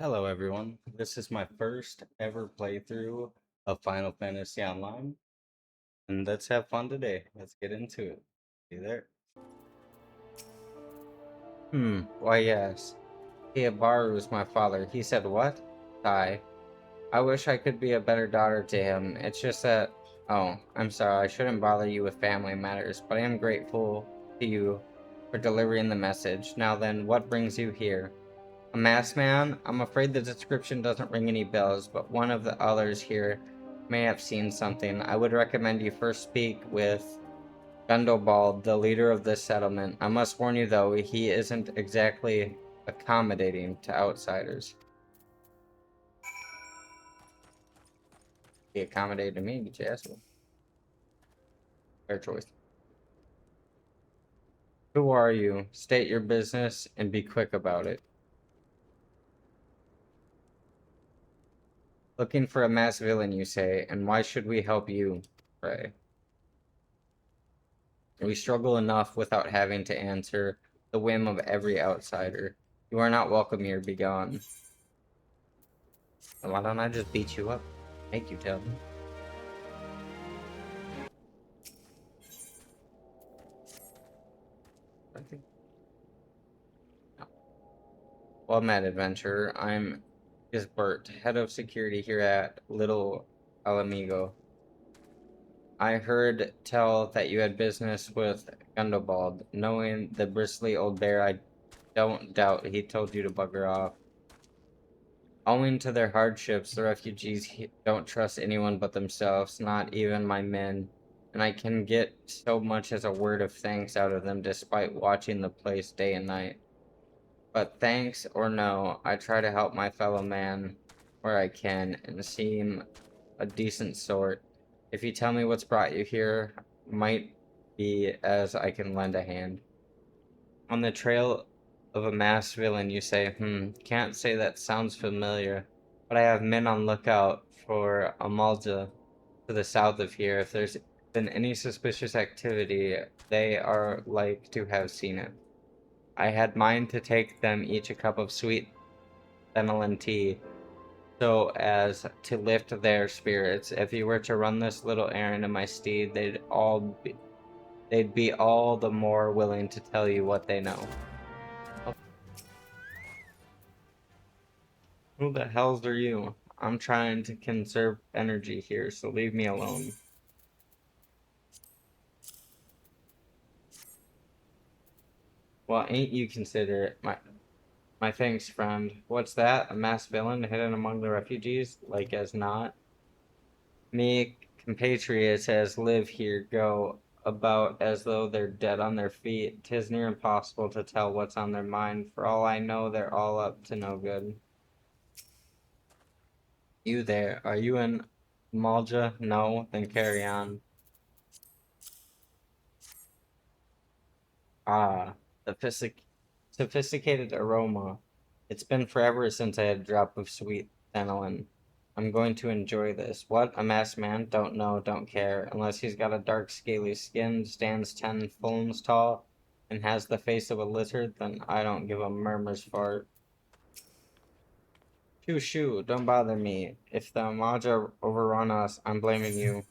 Hello everyone, this is my first ever playthrough of Final Fantasy Online, and let's have fun today. Let's get into it. See you there. Why yes. Kiabaru is my father. He said what? Sigh. I wish I could be a better daughter to him. It's just that... Oh, I'm sorry, I shouldn't bother you with family matters, but I am grateful to you for delivering the message. Now then, what brings you here? A masked man? I'm afraid the description doesn't ring any bells, but one of the others here may have seen something. I would recommend you first speak with Gundobald, the leader of this settlement. I must warn you though, he isn't exactly accommodating to outsiders. He accommodated to me, get your ass whooped. Fair choice. Who are you? State your business and be quick about it. Looking for a masked villain, you say, and why should we help you? Pray. We struggle enough without having to answer the whim of every outsider. You are not welcome here, be gone. Why don't I just beat you up? Make you tell me. I think. No. Well met, adventurer. I'm Gisbert, head of security here at Little Alamigo. I heard tell that you had business with Gundobald. Knowing the bristly old bear, I don't doubt he told you to bugger off. Owing to their hardships, the refugees don't trust anyone but themselves, not even my men, and I can get so much as a word of thanks out of them despite watching the place day and night. But thanks or no, I try to help my fellow man where I can and seem a decent sort. If you tell me what's brought you here, might be as I can lend a hand. On the trail of a masked villain, you say, can't say that sounds familiar, but I have men on lookout for Amalja to the south of here. If there's been any suspicious activity, they are like to have seen it. I had mind to take them each a cup of sweet fennel tea, so as to lift their spirits. If you were to run this little errand in my stead, they'd be all the more willing to tell you what they know. Who the hells are you? I'm trying to conserve energy here, so leave me alone. Well, ain't you considerate? My thanks, friend. What's that? A masked villain hidden among the refugees? Like as not? Me compatriots as live here go about as though they're dead on their feet. 'Tis near impossible to tell what's on their mind. For all I know, they're all up to no good. You there, are you in Malja? No? Then carry on. Ah, the sophisticated aroma. It's been forever since I had a drop of sweet phenolin. I'm going to enjoy this. What? A masked man? Don't know, don't care. Unless he's got a dark, scaly skin, stands 10 fulms tall, and has the face of a lizard, then I don't give a murmur's fart. Shoo shoo, don't bother me. If the Amaja overrun us, I'm blaming you.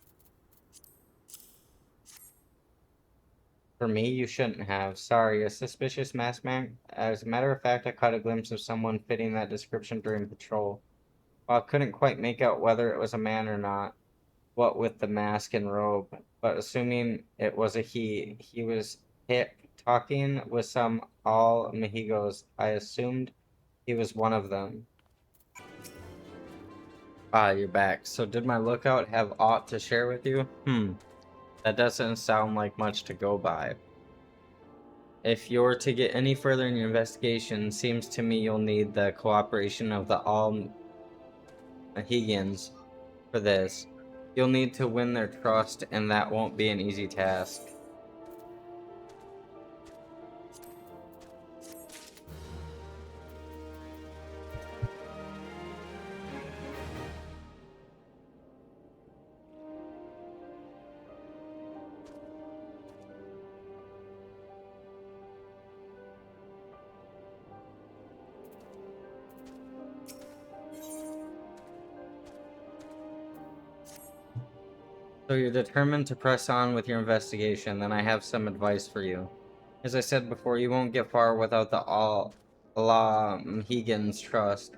For me, you shouldn't have. Sorry, a suspicious masked man? As a matter of fact, I caught a glimpse of someone fitting that description during patrol. While I couldn't quite make out whether it was a man or not, what with the mask and robe, but assuming it was a he was hit talking with some all Mexicos. I assumed he was one of them. Ah, you're back. So did my lookout have aught to share with you? That doesn't sound like much to go by. If you're to get any further in your investigation, seems to me you'll need the cooperation of the all Mohegans for this. You'll need to win their trust, and that won't be an easy task. So you're determined to press on with your investigation, then I have some advice for you. As I said before, you won't get far without the Allah Mhigan's trust.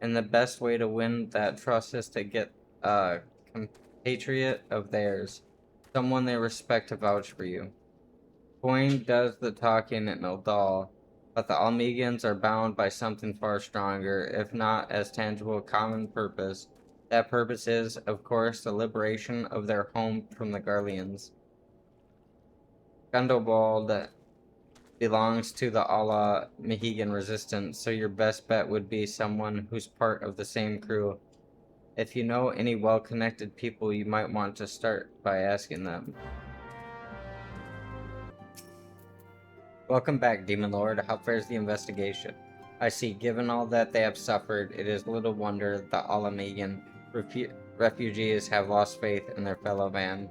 And the best way to win that trust is to get a compatriot of theirs, someone they respect to vouch for you. Coin does the talking in Eldal, but the Almegans are bound by something far stronger, if not as tangible, common purpose. That purpose is, of course, the liberation of their home from the Garleans. Gundobald belongs to the Allah Mohegan resistance, so your best bet would be someone who's part of the same crew. If you know any well-connected people, you might want to start by asking them. Welcome back, Demon Lord. How fares the investigation? I see, given all that they have suffered, it is little wonder the Alamegan refugees have lost faith in their fellow man.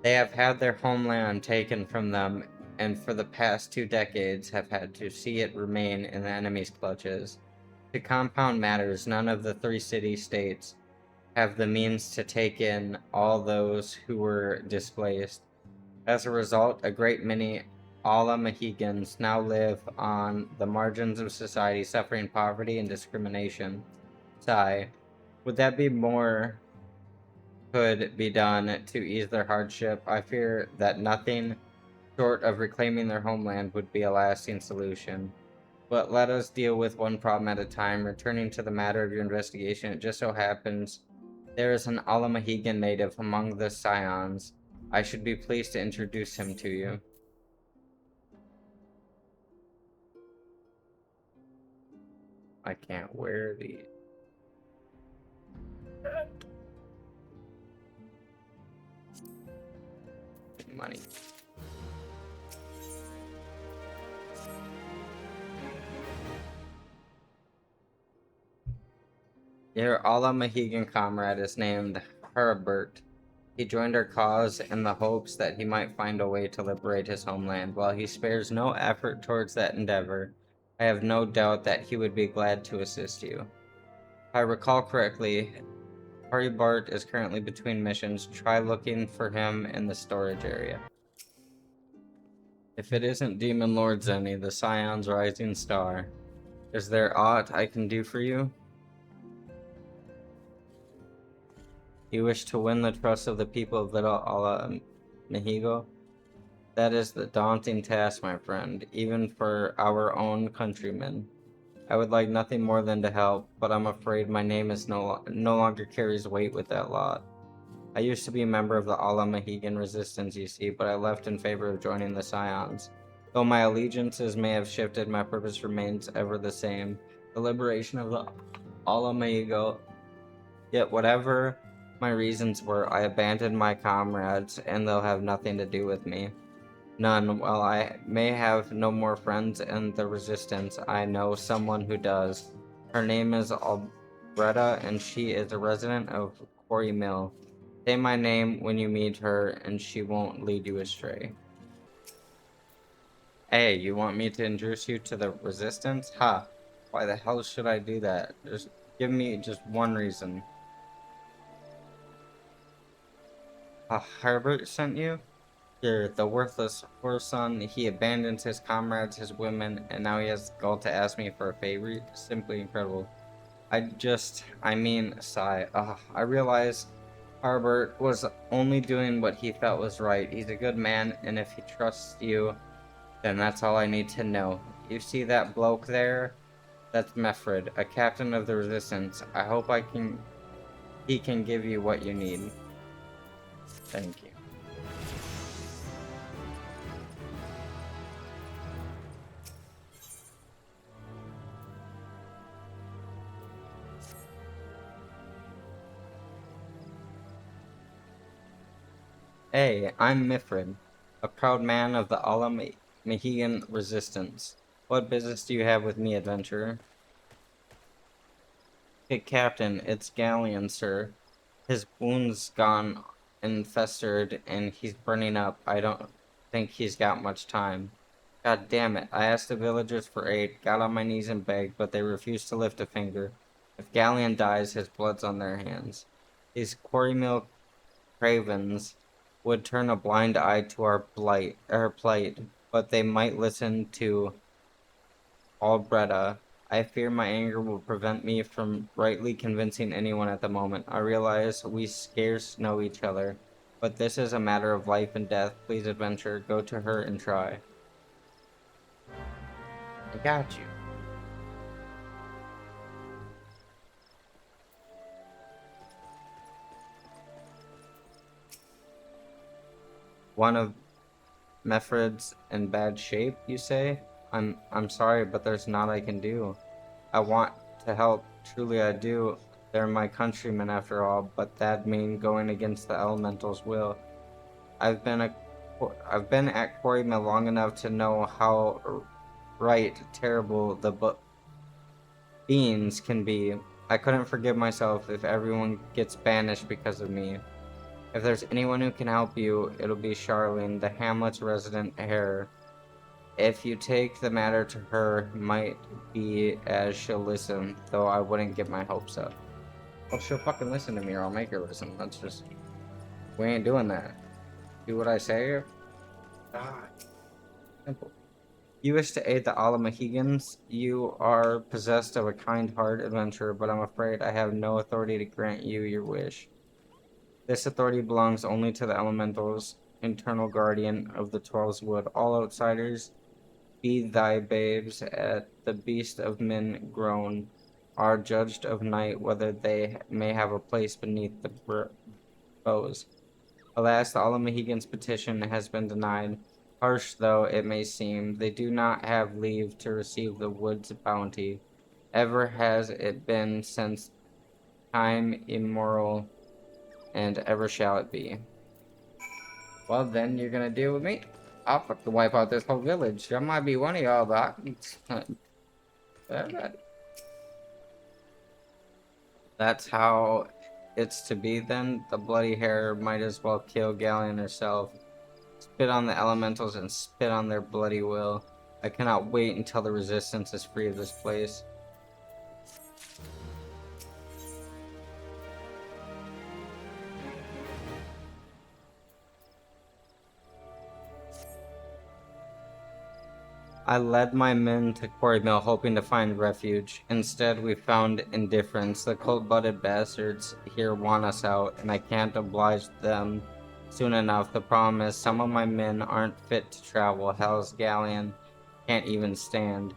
They have had their homeland taken from them, and for the past 2 decades have had to see it remain in the enemy's clutches. To compound matters, none of the 3 city-states have the means to take in all those who were displaced. As a result, a great many Ala Mohegans now live on the margins of society, suffering poverty and discrimination. Sigh. Would that be more could be done to ease their hardship? I fear that nothing short of reclaiming their homeland would be a lasting solution. But let us deal with one problem at a time. Returning to the matter of your investigation, it just so happens there is an Ala Mohegan native among the Scions. I should be pleased to introduce him to you. I can't wear these. Money. Your Ala Mohegan comrade is named Herbert. He joined our cause in the hopes that he might find a way to liberate his homeland. While he spares no effort towards that endeavor, I have no doubt that he would be glad to assist you. If I recall correctly, Bart is currently between missions. Try looking for him in the storage area. If it isn't Demon Lord Zxennie, the Scion's rising star, is there aught I can do for you? You wish to win the trust of the people of Little Ala Mehigo? That is the daunting task, my friend, even for our own countrymen. I would like nothing more than to help, but I'm afraid my name is no longer carries weight with that lot. I used to be a member of the Ala Mohegan resistance, you see, but I left in favor of joining the Scions. Though my allegiances may have shifted, my purpose remains ever the same, the liberation of the Ala Mohegan. Yet whatever my reasons were, I abandoned my comrades, and they'll have nothing to do with me. None. While I may have no more friends in the resistance, I know someone who does. Her name is Albretta, and she is a resident of Quarry Mill. Say my name when you meet her, and she won't lead you astray. Hey, you want me to introduce you to the resistance? Ha! Why the hell should I do that? Just give me just one reason. Herbert sent you? Here, the worthless poor son, he abandons his comrades, his women, and now he has the gall to ask me for a favor? Simply incredible. Sigh. I realize Herbert was only doing what he felt was right. He's a good man, and if he trusts you, then that's all I need to know. You see that bloke there? That's Mefred, a captain of the resistance. I hope he can give you what you need. Thank you. Hey, I'm Mifrid, a proud man of the Ala Mohegan resistance. What business do you have with me, adventurer? Hey, Captain, it's Galleon, sir. His wound's gone and festered, and he's burning up. I don't think he's got much time. God damn it. I asked the villagers for aid, got on my knees and begged, but they refused to lift a finger. If Galleon dies, his blood's on their hands. These quarry mill cravens would turn a blind eye to our plight, but they might listen to Albretta. I fear my anger will prevent me from rightly convincing anyone at the moment. I realize we scarce know each other, but this is a matter of life and death. Please, adventure, go to her and try. I got you. One of Mefred's in bad shape, you say? I'm sorry, but there's naught I can do. I want to help, truly I do. They're my countrymen after all, but that'd mean going against the elemental's will. I've been at Quarry Mill long enough to know how terrible the beans can be. I couldn't forgive myself if everyone gets banished because of me. If there's anyone who can help you, it'll be Charlene, the hamlet's resident heir. If you take the matter to her, might be as she'll listen, though I wouldn't get my hopes up. Well, she'll fucking listen to me or I'll make her listen. That's just... We ain't doing that. Do what I say. Ah, simple. You wish to aid the Alamahegans? You are possessed of a kind heart, adventurer, but I'm afraid I have no authority to grant you your wish. This authority belongs only to the elementals, internal guardian of the Twelve's Wood. All outsiders, be thy babes at the beast of men grown, are judged of night whether they may have a place beneath the bows. Alas, the Alamahegans' petition has been denied. Harsh though it may seem, they do not have leave to receive the wood's bounty. Ever has it been since time immemorial, and ever shall it be. Well, then you're gonna deal with me. I'll fucking wipe out this whole village. I might be one of y'all, but that's how it's to be then. The bloody hair might as well kill Galleon herself. Spit on the elementals and spit on their bloody will. I cannot wait until the resistance is free of this place. I led my men to Quarry Mill hoping to find refuge. Instead, we found indifference. The cold-blooded bastards here want us out, and I can't oblige them soon enough. The problem is some of my men aren't fit to travel. Hell's Galleon can't even stand.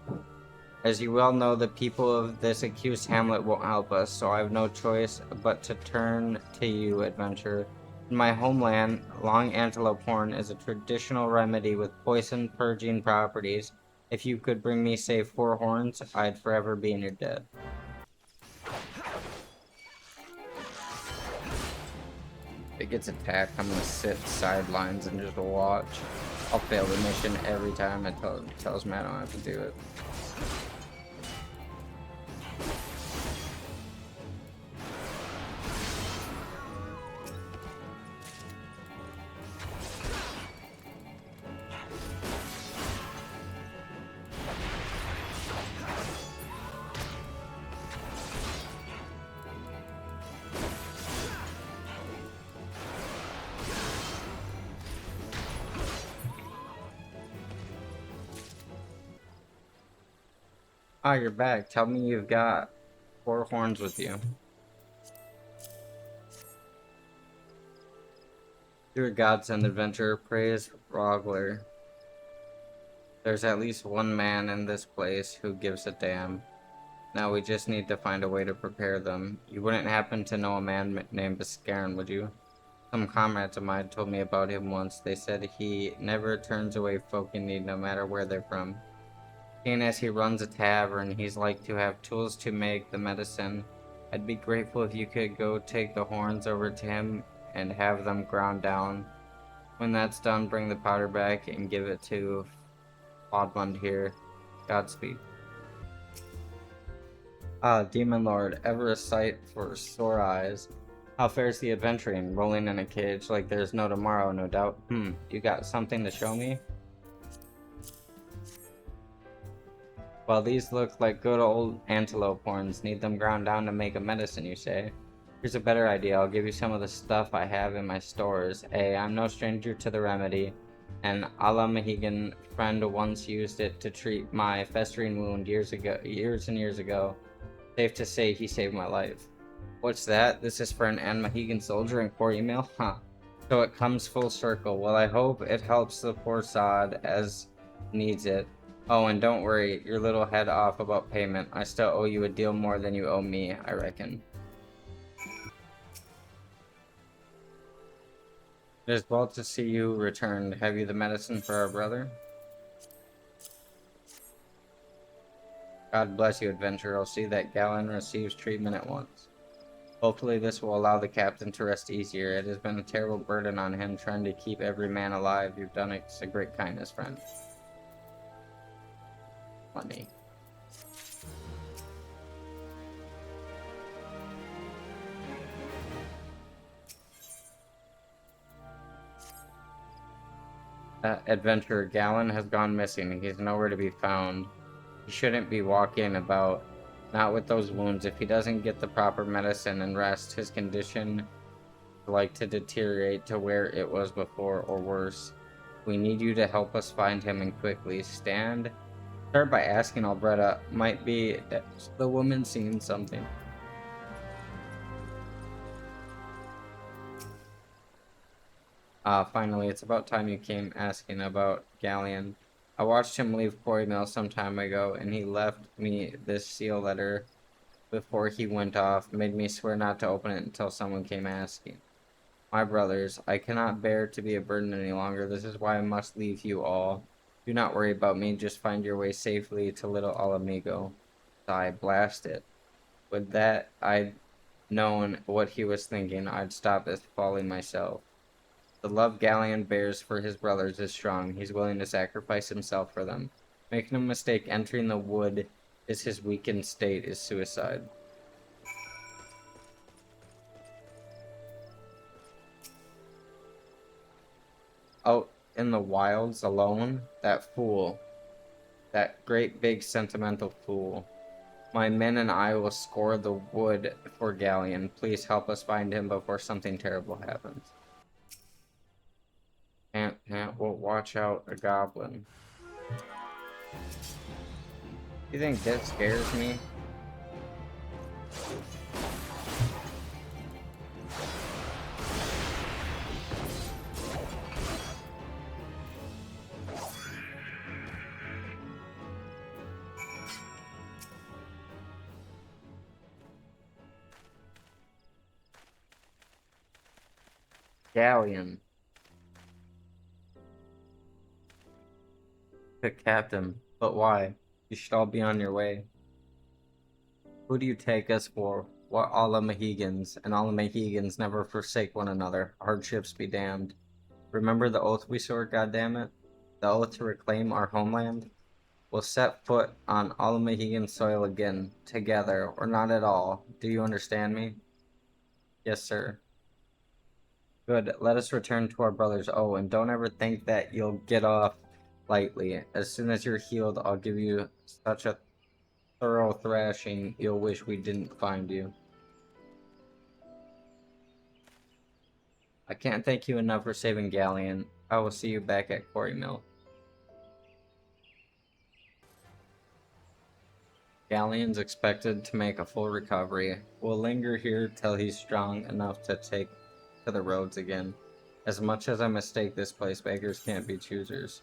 As you well know, the people of this accused hamlet won't help us, so I have no choice but to turn to you, adventurer. In my homeland, long antelope horn is a traditional remedy with poison purging properties. If you could bring me, say, 4 horns, I'd forever be in your debt. If it gets attacked, I'm gonna sit sidelines and just watch. I'll fail the mission every time it tells me I don't have to do it. Ah, you're back. Tell me you've got 4 horns with you. You're a godsend, adventurer. Praise Rogler. There's at least one man in this place who gives a damn. Now we just need to find a way to prepare them. You wouldn't happen to know a man named Biscarin, would you? Some comrades of mine told me about him once. They said he never turns away folk in need, no matter where they're from. Seeing as he runs a tavern, he's like to have tools to make the medicine. I'd be grateful if you could go take the horns over to him and have them ground down. When that's done, bring the powder back and give it to Odmund here. Godspeed. Ah, Demon Lord, ever a sight for sore eyes. How fares the adventuring, rolling in a cage like there's no tomorrow, no doubt. You got something to show me? Well, these look like good old antelope horns. Need them ground down to make a medicine, you say? Here's a better idea. I'll give you some of the stuff I have in my stores. I'm no stranger to the remedy. An a la Mohegan friend once used it to treat my festering wound years and years ago. Safe to say he saved my life. What's that? This is for an Anne Mohegan soldier in core email? Huh. So it comes full circle. Well, I hope it helps the poor sod as needs it. Oh, and don't worry your little head off about payment. I still owe you a deal more than you owe me, I reckon. It is well to see you returned. Have you the medicine for our brother? God bless you, adventurer. I'll see that Galen receives treatment at once. Hopefully this will allow the captain to rest easier. It has been a terrible burden on him trying to keep every man alive. You've done it. It's a great kindness, friend. Money. Adventurer Galen has gone missing. He's nowhere to be found. He shouldn't be walking about, not with those wounds. If he doesn't get the proper medicine and rest, his condition is like to deteriorate to where it was before or worse. We need you to help us find him and quickly. Start by asking Alberta. Might be the woman seeing something. Finally, it's about time you came asking about Galleon. I watched him leave Quarry Mill some time ago, and he left me this seal letter before he went off, made me swear not to open it until someone came asking. My brothers, I cannot bear to be a burden any longer. This is why I must leave you all. Do not worry about me, just find your way safely to Little Alamigo. I blast it. With that, I'd known what he was thinking. I'd stop this folly myself. The love Galleon bears for his brothers is strong. He's willing to sacrifice himself for them. Make no mistake, entering the wood is his weakened state is suicide. Out in the wilds alone, that fool. That great big sentimental fool. My men and I will scour the wood for Galleon. Please help us find him before something terrible happens. Ant will watch out a goblin. You think that scares me? Galleon. The captain. But why? You should all be on your way. Who do you take us for? What all the Mohegans, and all the Mohegans never forsake one another. Hardships be damned. Remember the oath we swore, goddammit? The oath to reclaim our homeland? We'll set foot on all Mohegan soil again, together, or not at all. Do you understand me? Yes, sir. Good, let us return to our brothers. Oh, and don't ever think that you'll get off lightly. As soon as you're healed, I'll give you such a thorough thrashing, you'll wish we didn't find you. I can't thank you enough for saving Galleon. I will see you back at Quarry Mill. Galleon's expected to make a full recovery. We'll linger here till he's strong enough to take to the roads again. As much as I mistake this place, beggars can't be choosers.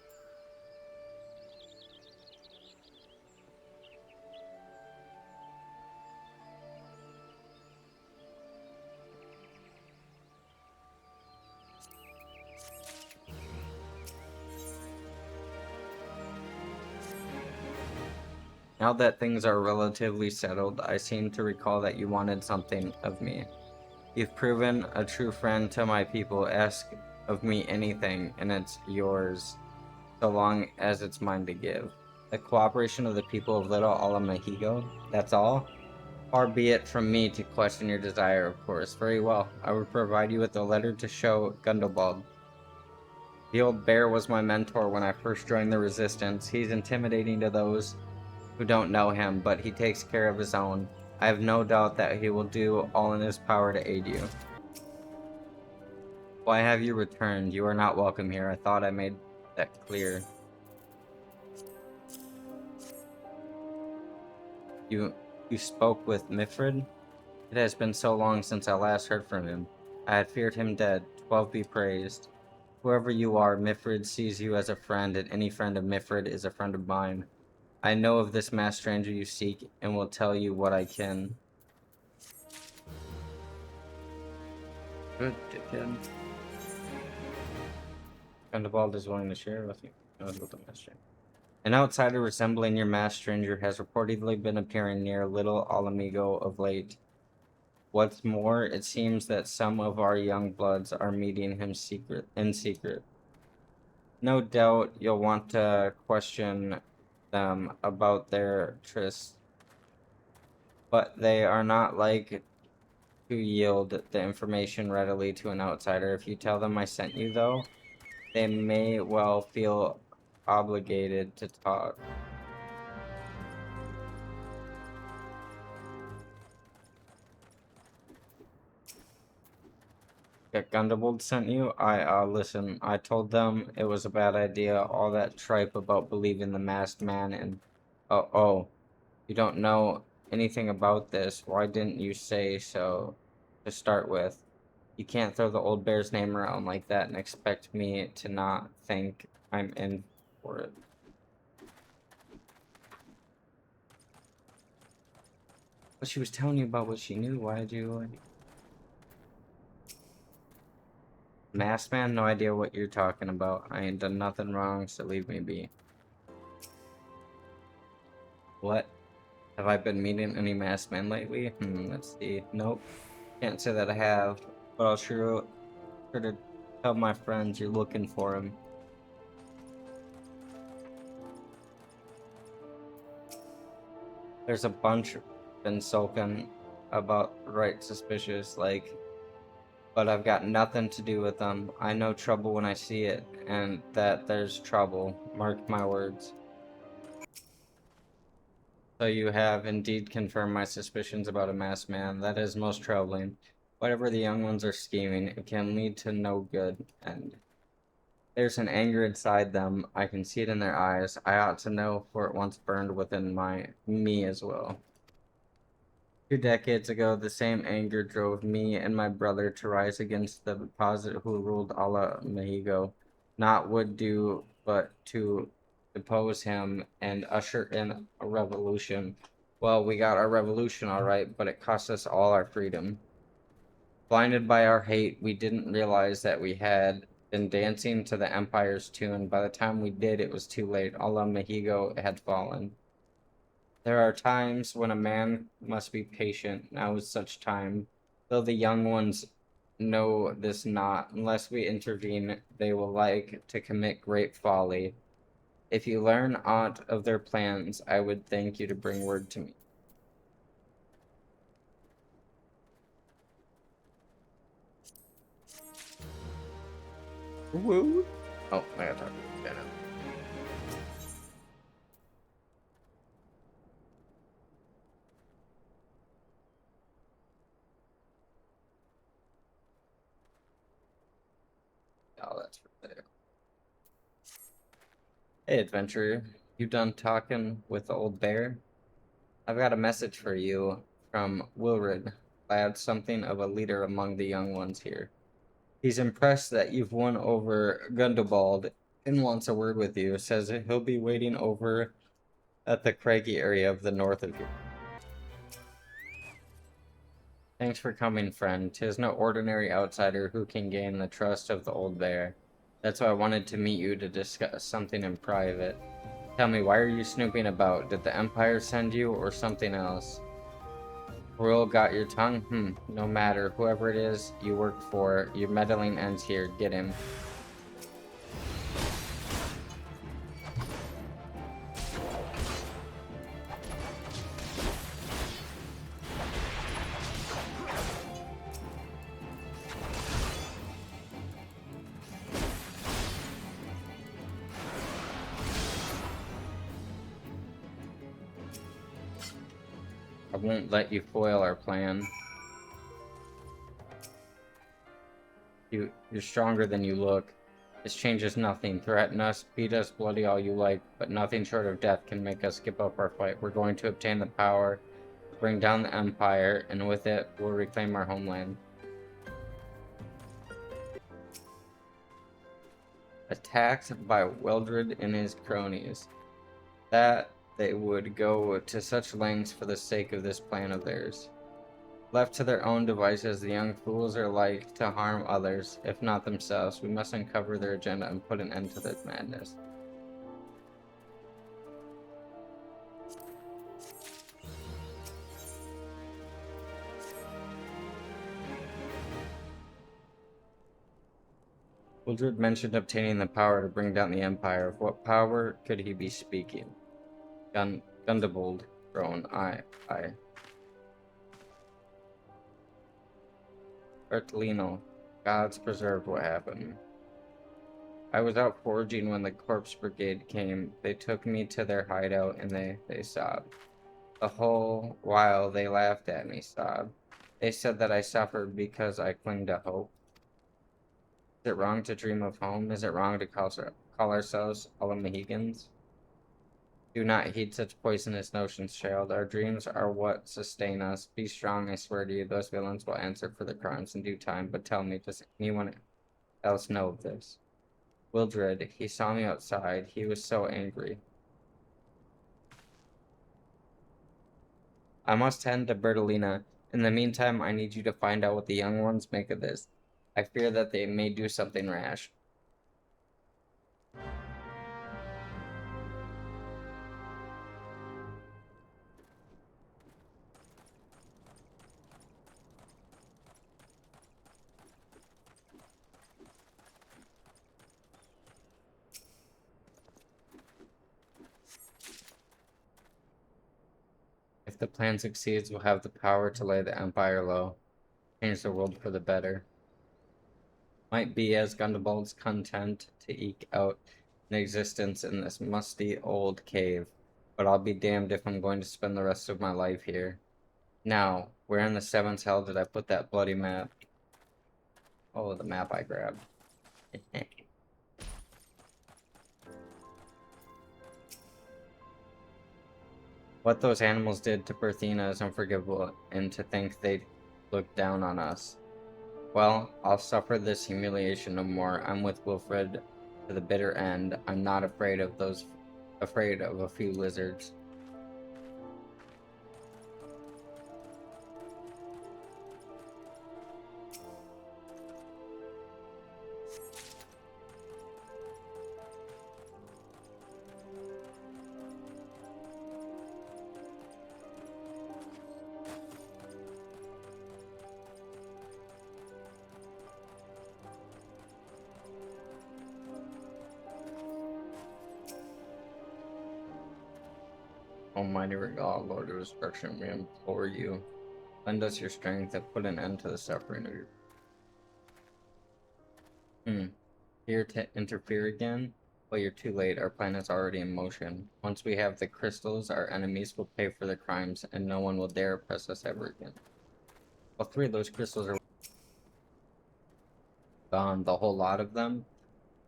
Now that things are relatively settled, I seem to recall that you wanted something of me. You've proven a true friend to my people. Ask of me anything, and it's yours, so long as it's mine to give. The cooperation of the people of Little Alamahigo, that's all? Far be it from me to question your desire, of course. Very well, I will provide you with a letter to show Gundobald. The old bear was my mentor when I first joined the resistance. He's intimidating to those who don't know him, but he takes care of his own. I have no doubt that he will do all in his power to aid you. Why have you returned? You are not welcome here. I thought I made that clear. You spoke with Mifrid? It has been so long since I last heard from him. I had feared him dead. 12 be praised. Whoever you are, Mifrid sees you as a friend, and any friend of Mifrid is a friend of mine. I know of this masked stranger you seek, and will tell you what I can. Good, dickhead. Gundabald is willing to share with you. Knows what the masked stranger. An outsider resembling your masked stranger has reportedly been appearing near Little Alamigo of late. What's more, it seems that some of our young bloods are meeting him in secret. No doubt you'll want to question them about their tryst, but they are not like to yield the information readily to an outsider. If you tell them I sent you, though, they may well feel obligated to talk. That Gundabald sent you? Listen, I told them it was a bad idea, all that tripe about believing the masked man and... Oh, you don't know anything about this. Why didn't you say so to start with? You can't throw the old bear's name around like that and expect me to not think I'm in for it. But she was telling you about what she knew. Why did you... Masked man? No idea what you're talking about. I ain't done nothing wrong, so leave me be. What? Have I been meeting any masked men lately? Let's see. Nope. Can't say that I have, but I'll sure to tell my friends you're looking for him. There's a bunch been sulking about right suspicious, like, but I've got nothing to do with them. I know trouble when I see it, and that there's trouble. Mark my words. So you have indeed confirmed my suspicions about a masked man. That is most troubling. Whatever the young ones are scheming, it can lead to no good end. There's an anger inside them. I can see it in their eyes. I ought to know, for it once burned within me as well. 2 decades ago, the same anger drove me and my brother to rise against the deposit who ruled Ala Mexico. Not would do, but to depose him and usher in a revolution. Well, we got our revolution all right, but it cost us all our freedom. Blinded by our hate, we didn't realize that we had been dancing to the Empire's tune. By the time we did, it was too late. Ala Mexico had fallen. There are times when a man must be patient. Now is such time. Though the young ones know this not, unless we intervene, they will like to commit great folly. If you learn aught of their plans, I would thank you to bring word to me. Woo! Oh, I gotta talk to you again. Oh, that's pathetic. Hey, adventurer. You done talking with the old bear? I've got a message for you from Wilrid. Lad, something of a leader among the young ones here. He's impressed that you've won over Gundabald and wants a word with you. Says he'll be waiting over at the craggy area of the north of here. Thanks for coming, friend. 'Tis no ordinary outsider who can gain the trust of the old bear. That's why I wanted to meet you to discuss something in private. Tell me, why are you snooping about? Did the Empire send you, or something else? Royal got your tongue? No matter. Whoever it is you work for, your meddling ends here. Get him. A won't let you foil our plan. You're stronger than you look. This changes nothing. Threaten us, beat us bloody all you like, but nothing short of death can make us give up our fight. We're going to obtain the power, bring down the Empire, and with it, we'll reclaim our homeland. Attacked by Wildred and his cronies. That they would go to such lengths for the sake of this plan of theirs. Left to their own devices, the young fools are like to harm others, if not themselves. We must uncover their agenda and put an end to this madness. Wildred mentioned obtaining the power to bring down the Empire. Of what power could he be speaking? Gundebold groaned. Aye. Bertolino, gods preserve what happened. I was out foraging when the corpse brigade came. They took me to their hideout and they sobbed. The whole while they laughed at me, sobbed. They said that I suffered because I cling to hope. Is it wrong to dream of home? Is it wrong to call ourselves all Mohegans? Do not heed such poisonous notions, child. Our dreams are what sustain us. Be strong, I swear to you. Those villains will answer for their crimes in due time. But tell me, does anyone else know of this? Wildred, he saw me outside. He was so angry. I must tend to Bertolina. In the meantime, I need you to find out what the young ones make of this. I fear that they may do something rash. If the plan succeeds, we'll have the power to lay the Empire low, change the world for the better. Might be as Gundebold's content to eke out an existence in this musty old cave, but I'll be damned if I'm going to spend the rest of my life here. Now, where in the seventh hell did I put that bloody map? Oh, the map I grabbed. What those animals did to Berthina is unforgivable, and to think they looked down on us. Well, I'll suffer this humiliation no more. I'm with Wilfred to the bitter end. I'm not afraid of a few lizards. Almighty God, Lord of destruction, we implore you, lend us your strength and put an end to the suffering of your... Here to interfere again? Well, you're too late. Our plan is already in motion. Once we have the crystals, our enemies will pay for their crimes, and no one will dare oppress us ever again. Well, 3 of those crystals are gone, the whole lot of them,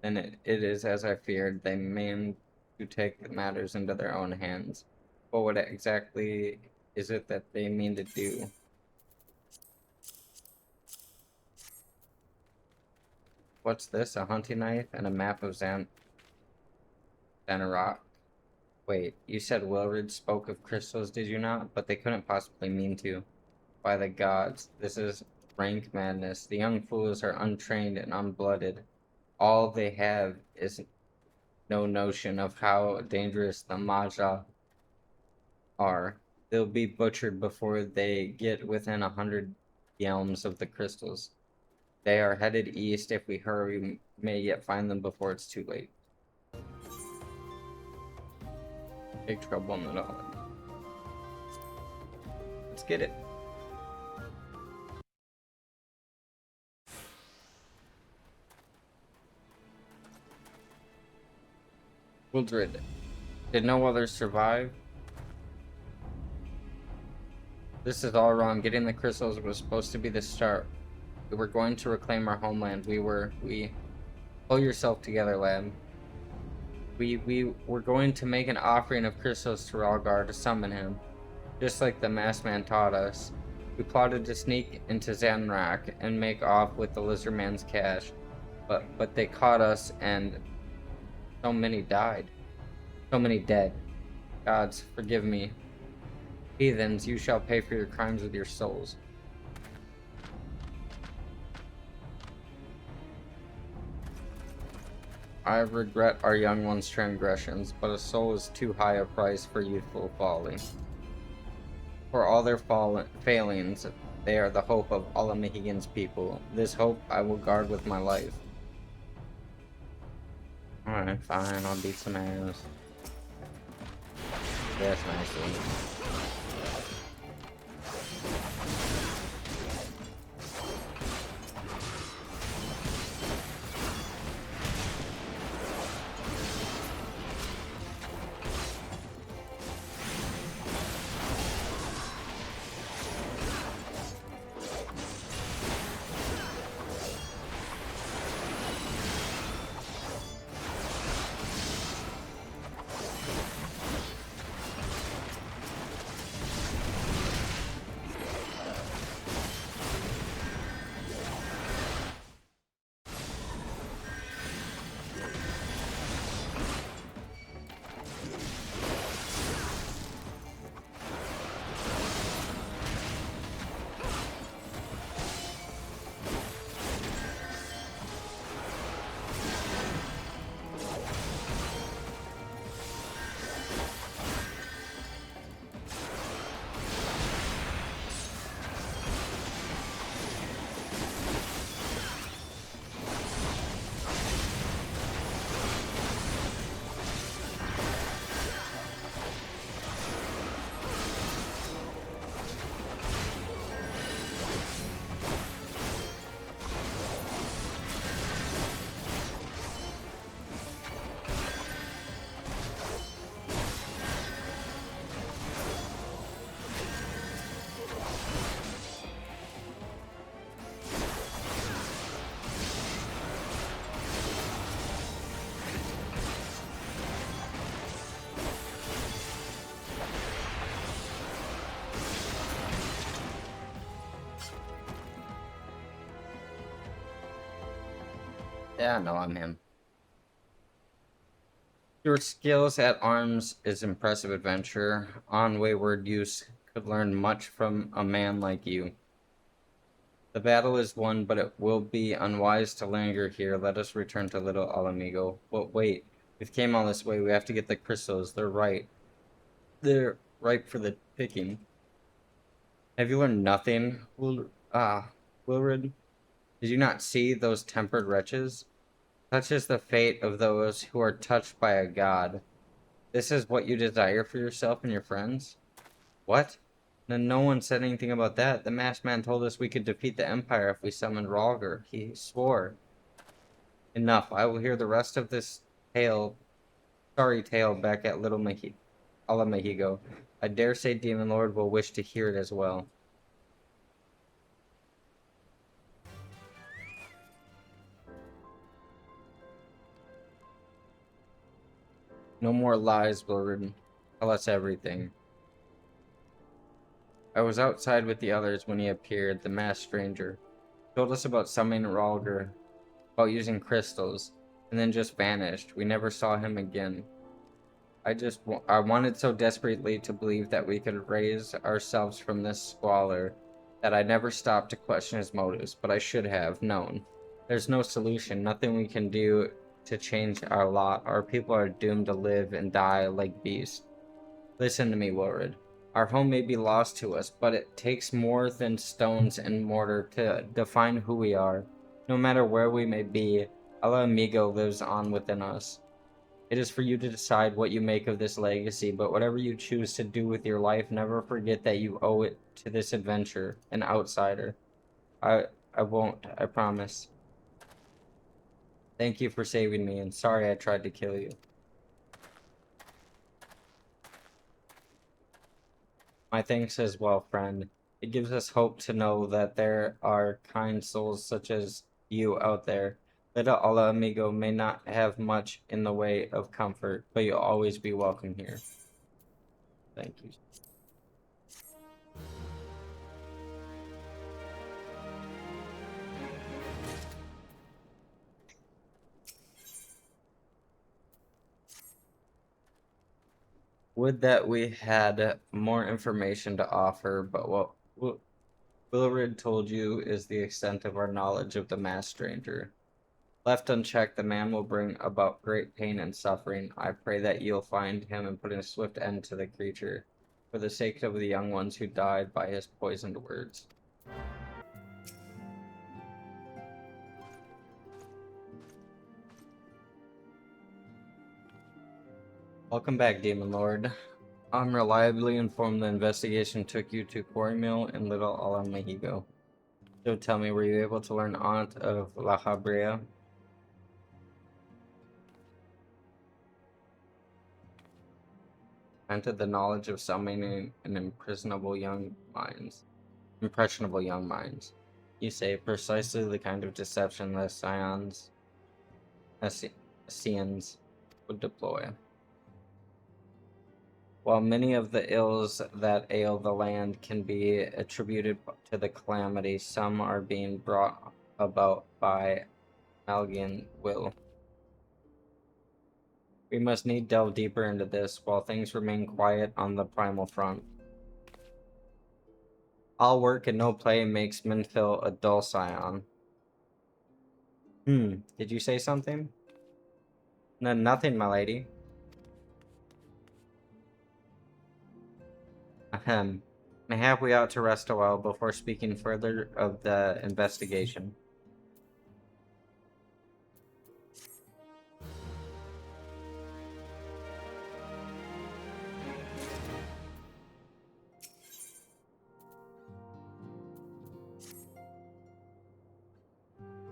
and it is as I feared. They mean to take matters into their own hands. But what exactly is it that they mean to do? What's this? A hunting knife and a map of Xanarok? Wait, you said Wilred spoke of crystals, did you not? But they couldn't possibly mean to. By the gods, this is rank madness. The young fools are untrained and unblooded. All they have is no notion of how dangerous the Maja are. They'll be butchered before they get within 100 yelms of the crystals. They are headed east. If we hurry, we may yet find them before it's too late. Big trouble in the dawn. Let's get it. Wildred. Did no others survive? This is all wrong. Getting the crystals was supposed to be the start. We were going to reclaim our homeland. We... Pull yourself together, lad. We were going to make an offering of crystals to Ralgar to summon him, just like the masked man taught us. We plotted to sneak into Zanrak and make off with the lizard man's cash, but they caught us and so many died. So many dead. Gods, forgive me. Heathens, you shall pay for your crimes with your souls. I regret our young one's transgressions, but a soul is too high a price for youthful folly. For all their failings, they are the hope of all of Mohegan's people. This hope I will guard with my life. Alright, fine, I'll beat some ass. That's nicely. Yeah, no, I'm him. Your skills at arms is impressive, adventurer. On wayward youth could learn much from a man like you. The battle is won, but it will be unwise to linger here. Let us return to Little Alamigo. But wait, we came all this way. We have to get the crystals. They're right. They're ripe for the picking. Have you learned nothing, Wilrid? Did you not see those tempered wretches? Such is the fate of those who are touched by a god. This is what you desire for yourself and your friends? What? Then no one said anything about that. The masked man told us we could defeat the Empire if we summoned Ralgar. He swore. Enough. I will hear the rest of this sorry tale back at Little Alamahigo. I dare say Demon Lord will wish to hear it as well. No more lies, Wilrid. Tell us everything. I was outside with the others when he appeared, the masked stranger. He told us about summoning Ralgar, about using crystals, and then just vanished. We never saw him again. I wanted so desperately to believe that we could raise ourselves from this squalor that I never stopped to question his motives, but I should have known. There's no solution, nothing we can do to change our lot. Our people are doomed to live and die like beasts. Listen to me, Wilrid. Our home may be lost to us, but it takes more than stones and mortar to define who we are. No matter where we may be, Allah Amigo lives on within us. It is for you to decide what you make of this legacy, but whatever you choose to do with your life, never forget that you owe it to this adventure, an outsider. I won't, I promise. Thank you for saving me, and sorry I tried to kill you. My thanks as well, friend. It gives us hope to know that there are kind souls such as you out there. Little Ala Amigo may not have much in the way of comfort, but you'll always be welcome here. Thank you. Would that we had more information to offer, but what Wilrid told you is the extent of our knowledge of the masked stranger. Left unchecked, the man will bring about great pain and suffering. I pray that you'll find him and put a swift end to the creature, for the sake of the young ones who died by his poisoned words. Welcome back, Demon Lord. I'm reliably informed the investigation took you to Quarry Mill in Little Ala Mexico. So tell me, were you able to learn aught of La Habrea? Granted the knowledge of summoning an impressionable young minds. You say precisely the kind of deception the Scions would deploy. While many of the ills that ail the land can be attributed to the calamity, some are being brought about by Malgian will. We must need delve deeper into this while things remain quiet on the primal front. All work and no play makes Minfil a dull scion. Did you say something? No, nothing, my lady. Ahem. Mayhap we ought to rest a while before speaking further of the investigation.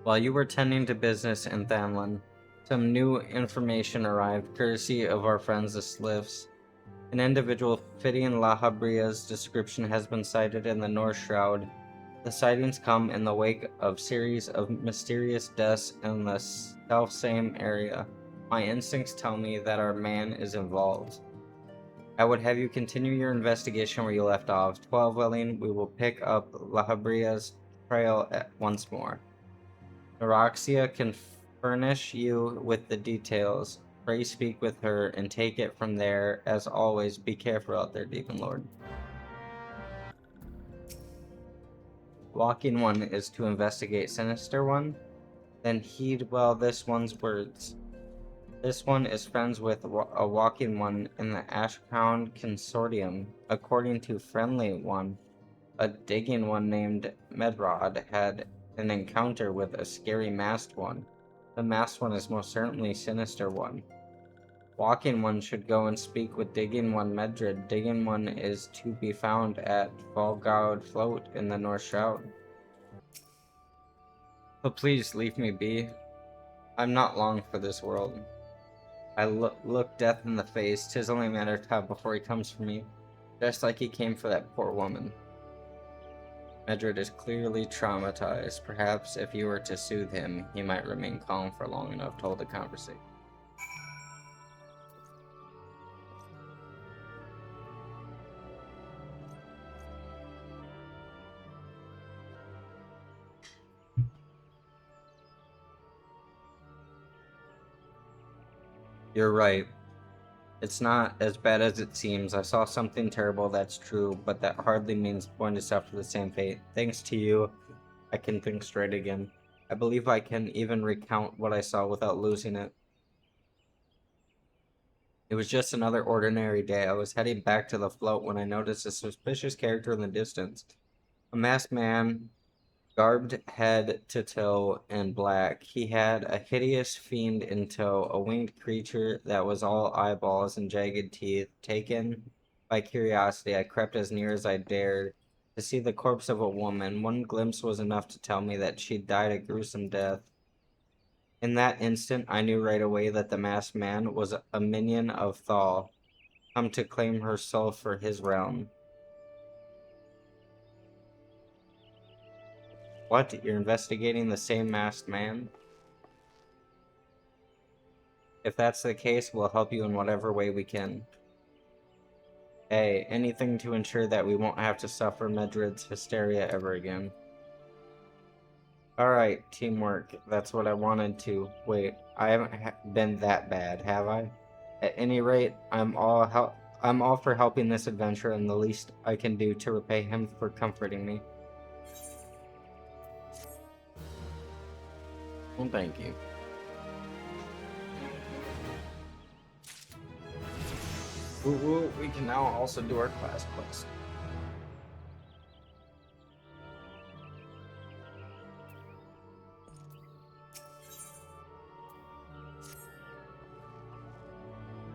While you were tending to business in Thanlin, some new information arrived courtesy of our friends the Sliffs. An individual fitting La Habria's description has been sighted in the North Shroud. The sightings come in the wake of series of mysterious deaths in the self-same area. My instincts tell me that our man is involved. I would have you continue your investigation where you left off. 12 willing, we will pick up La Habria's trail once more. Neroxia can furnish you with the details. Pray speak with her and take it from there. As always, be careful out there, Demon Lord. Walking One is to investigate Sinister One. Then heed well this one's words. This one is friends with a Walking One in the Ashhound Consortium. According to Friendly One, a Digging One named Medrod had an encounter with a scary masked one. The masked one is most certainly Sinister One. Walking One should go and speak with Digging One Medrid. Digging One is to be found at Volgaud Float in the North Shroud. But please leave me be. I'm not long for this world. I look death in the face. 'Tis only a matter of time before he comes for me, just like he came for that poor woman. Medrid is clearly traumatized. Perhaps if you were to soothe him, he might remain calm for long enough to hold a conversation. You're right. It's not as bad as it seems. I saw something terrible, that's true, but that hardly means going to suffer the same fate. Thanks to you, I can think straight again. I believe I can even recount what I saw without losing it. It was just another ordinary day. I was heading back to the float when I noticed a suspicious character in the distance. A masked man, garbed head to toe in black. He had a hideous fiend in tow, a winged creature that was all eyeballs and jagged teeth. Taken by curiosity, I crept as near as I dared to see the corpse of a woman. One glimpse was enough to tell me that she'd died a gruesome death. In that instant, I knew right away that the masked man was a minion of Thal, come to claim her soul for his realm. What? You're investigating the same masked man? If that's the case, we'll help you in whatever way we can. Hey, anything to ensure that we won't have to suffer Medred's hysteria ever again. Alright, teamwork. That's what I wanted to. Wait, I haven't been that bad, have I? At any rate, I'm all for helping this adventurer, and the least I can do to repay him for comforting me. Well, thank you. Ooh, we can now also do our class quest.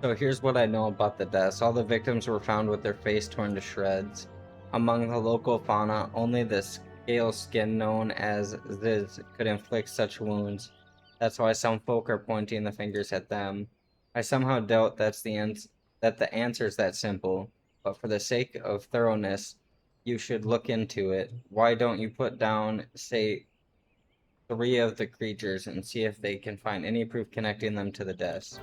So here's what I know about the deaths. All the victims were found with their face torn to shreds. Among the local fauna, only the scale skin known as Ziz could inflict such wounds. That's why some folk are pointing the fingers at them. I somehow doubt that the answer's that simple, but for the sake of thoroughness, you should look into it. Why don't you put down, say, 3 of the creatures and see if they can find any proof connecting them to the deaths?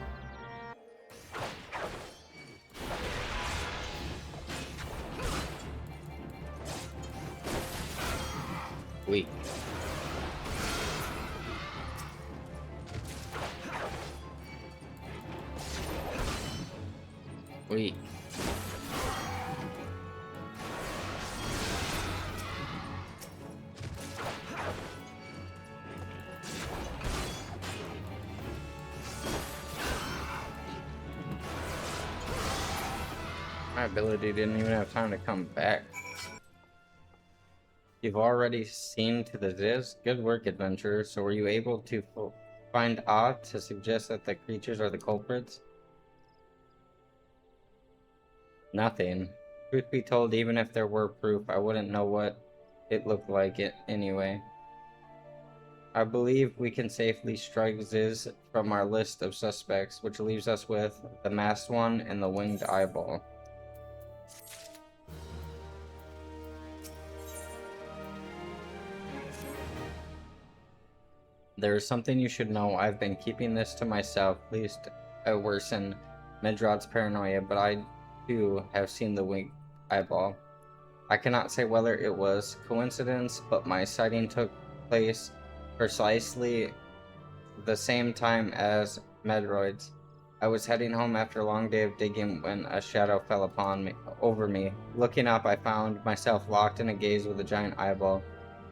Weak. Weak. My ability didn't even have time to come back. You've already seen to the Ziz? Good work, adventurer. So were you able to find odd to suggest that the creatures are the culprits? Nothing. Truth be told, even if there were proof, I wouldn't know what it looked like anyway. I believe we can safely strike Ziz from our list of suspects, which leaves us with the masked one and the winged eyeball. There is something you should know. I've been keeping this to myself, least I worsen Medrod's paranoia, but I too have seen the winged eyeball. I cannot say whether it was coincidence, but my sighting took place precisely the same time as Medroid's. I was heading home after a long day of digging when a shadow fell over me. Looking up, I found myself locked in a gaze with a giant eyeball.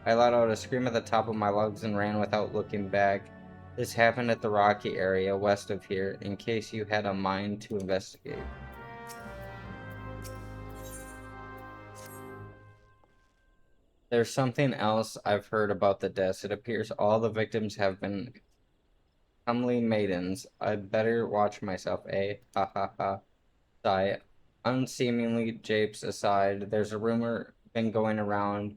I let out a scream at the top of my lungs and ran without looking back. This happened at the rocky area west of here, in case you had a mind to investigate. There's something else I've heard about the deaths. It appears all the victims have been comely maidens. I'd better watch myself, eh? Ha ha ha. Sigh. Unseemingly japes aside, there's a rumor been going around.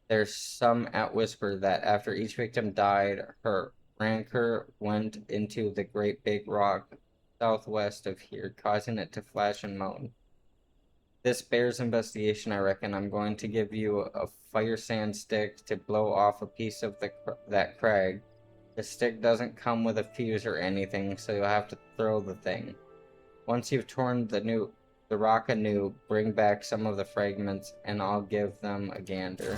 There's some at whisper that after each victim died, her rancor went into the great big rock southwest of here, causing it to flash and moan. This bears investigation, I reckon. I'm going to give you a fire sand stick to blow off a piece of that crag. The stick doesn't come with a fuse or anything, so you'll have to throw the thing. Once you've torn the rock anew, bring back some of the fragments, and I'll give them a gander.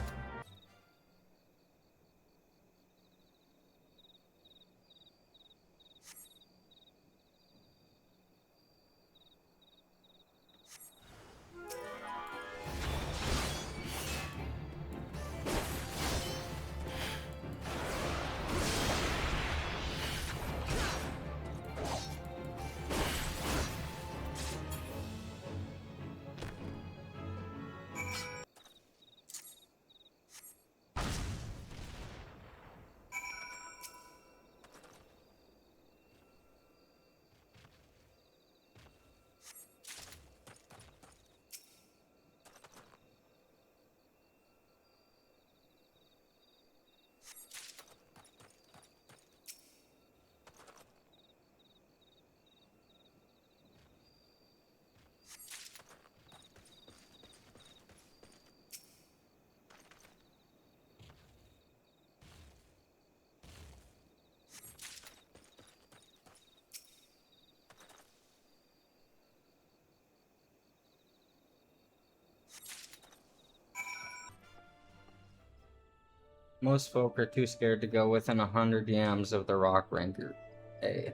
Most folk are too scared to go within 100 yams of the rock ranker. A.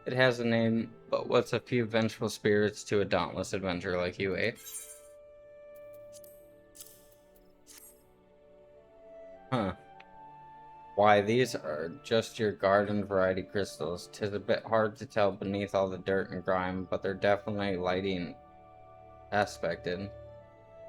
It has a name, but what's a few vengeful spirits to a dauntless adventurer like you, eh? Huh. Why, these are just your garden variety crystals. 'Tis a bit hard to tell beneath all the dirt and grime, but they're definitely lighting aspected.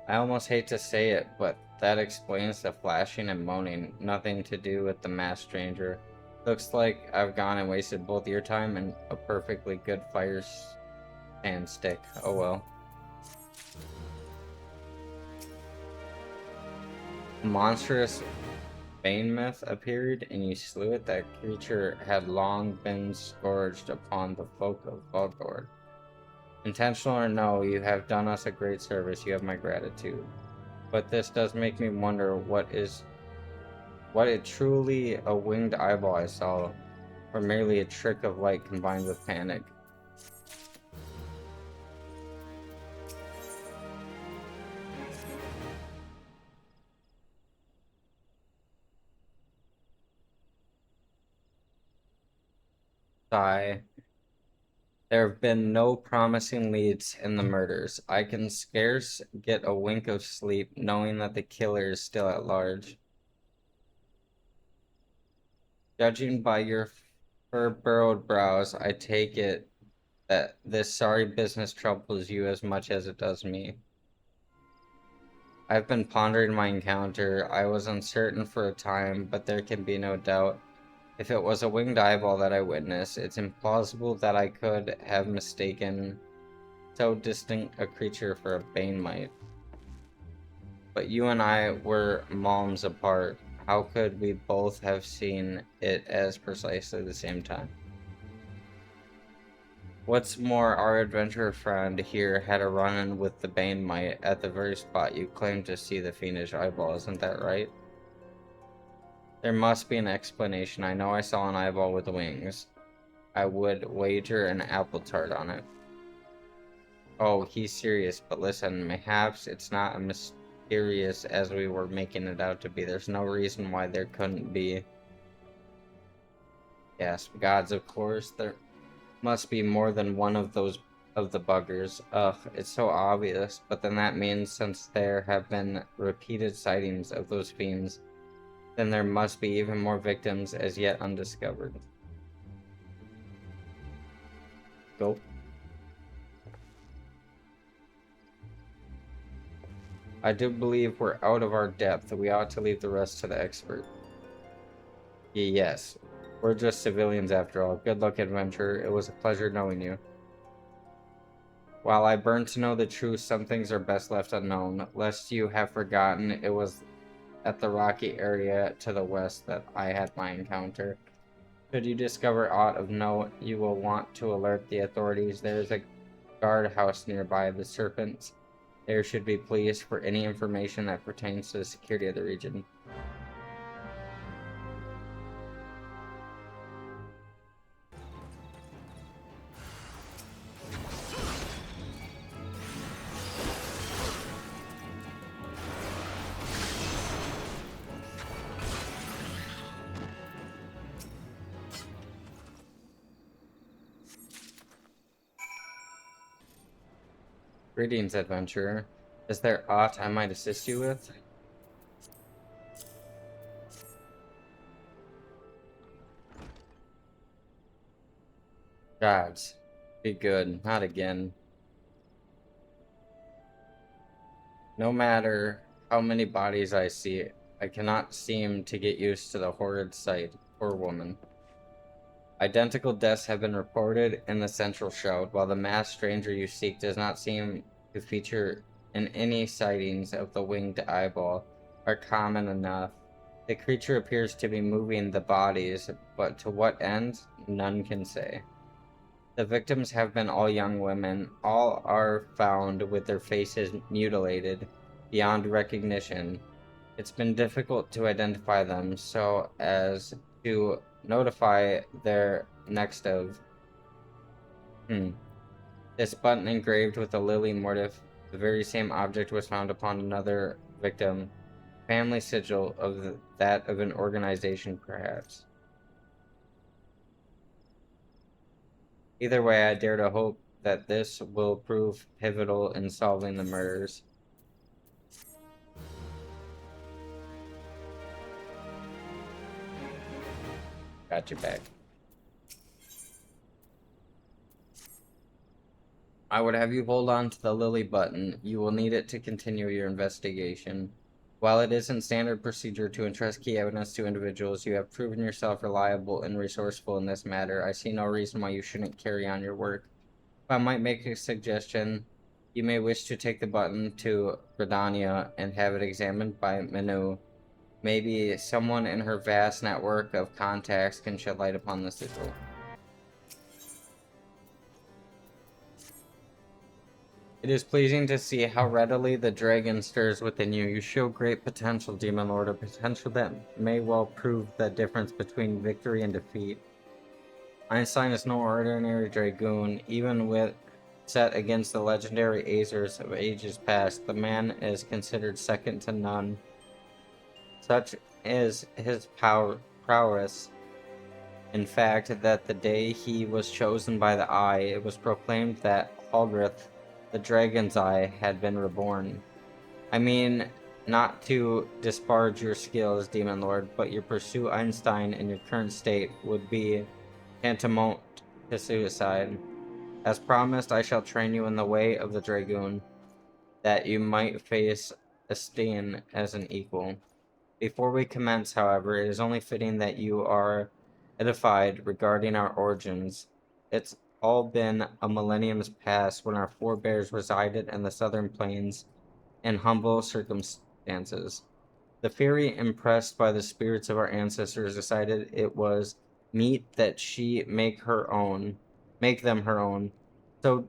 I almost hate to say it, but that explains the flashing and moaning. Nothing to do with the masked stranger. Looks like I've gone and wasted both your time and a perfectly good fire stand stick. Oh well. A monstrous Bane myth appeared, and you slew it. That creature had long been scourged upon the folk of Bulgord. Intentional or no, you have done us a great service. You have my gratitude. But this does make me wonder what it truly a winged eyeball I saw, or merely a trick of light combined with panic. Sigh. There have been no promising leads in the murders. I can scarce get a wink of sleep knowing that the killer is still at large. Judging by your fur-burrowed brows, I take it that this sorry business troubles you as much as it does me. I've been pondering my encounter. I was uncertain for a time, but there can be no doubt. If it was a winged eyeball that I witnessed, it's implausible that I could have mistaken so distinct a creature for a bane mite. But you and I were malms apart. How could we both have seen it as precisely the same time? What's more, our adventurer friend here had a run-in with the bane mite at the very spot you claimed to see the fiendish eyeball, isn't that right? There must be an explanation. I know I saw an eyeball with wings. I would wager an apple tart on it. Oh, he's serious, but listen, mayhaps it's not as mysterious as we were making it out to be. There's no reason why there couldn't be. Yes, gods, of course. There must be more than one of those of the buggers. Ugh, it's so obvious, but then that means since there have been repeated sightings of those fiends, then there must be even more victims as yet undiscovered. Go. I do believe we're out of our depth. We ought to leave the rest to the expert. Yes, we're just civilians after all. Good luck, adventurer. It was a pleasure knowing you. While I burn to know the truth, some things are best left unknown. Lest you have forgotten, it was at the rocky area to the west that I had my encounter. Should you discover aught of note, you will want to alert the authorities. There is a guardhouse nearby, the Serpents. There should be police for any information that pertains to the security of the region. Greetings, adventurer. Is there aught I might assist you with? Gods, be good, not again. No matter how many bodies I see, I cannot seem to get used to the horrid sight. Poor woman. Identical deaths have been reported in the central shroud, while the masked stranger you seek does not seem to feature in any sightings of the winged eyeball are common enough. The creature appears to be moving the bodies, but to what end, none can say. The victims have been all young women. All are found with their faces mutilated beyond recognition. It's been difficult to identify them so as to notify their next of. This button engraved with a lily motif, the very same object was found upon another victim. family sigil of that of an organization, perhaps. Either way, I dare to hope that this will prove pivotal in solving the murders. Got your back. I would have you hold on to the Lily button. You will need it to continue your investigation. While it isn't standard procedure to entrust key evidence to individuals, you have proven yourself reliable and resourceful in this matter. I see no reason why you shouldn't carry on your work. If I might make a suggestion, you may wish to take the button to Bredania and have it examined by Manu. Maybe someone in her vast network of contacts can shed light upon the sigil. It is pleasing to see how readily the dragon stirs within you. You show great potential, Demon Lord, a potential that may well prove the difference between victory and defeat. Einstein is no ordinary dragoon, even with set against the legendary Azers of ages past. The man is considered second to none. Such is his prowess, in fact, that the day he was chosen by the Eye, it was proclaimed that Haldreth, the Dragon's Eye, had been reborn. I mean, not to disparage your skills, Demon Lord, but your pursuit Einstein in your current state would be tantamount to suicide. As promised, I shall train you in the way of the Dragoon, that you might face Esteen as an equal. Before we commence, however, it is only fitting that you are edified regarding our origins. It's all been a millennium's past when our forebears resided in the southern plains in humble circumstances. The fairy, impressed by the spirits of our ancestors, decided it was meet that she make them her own. So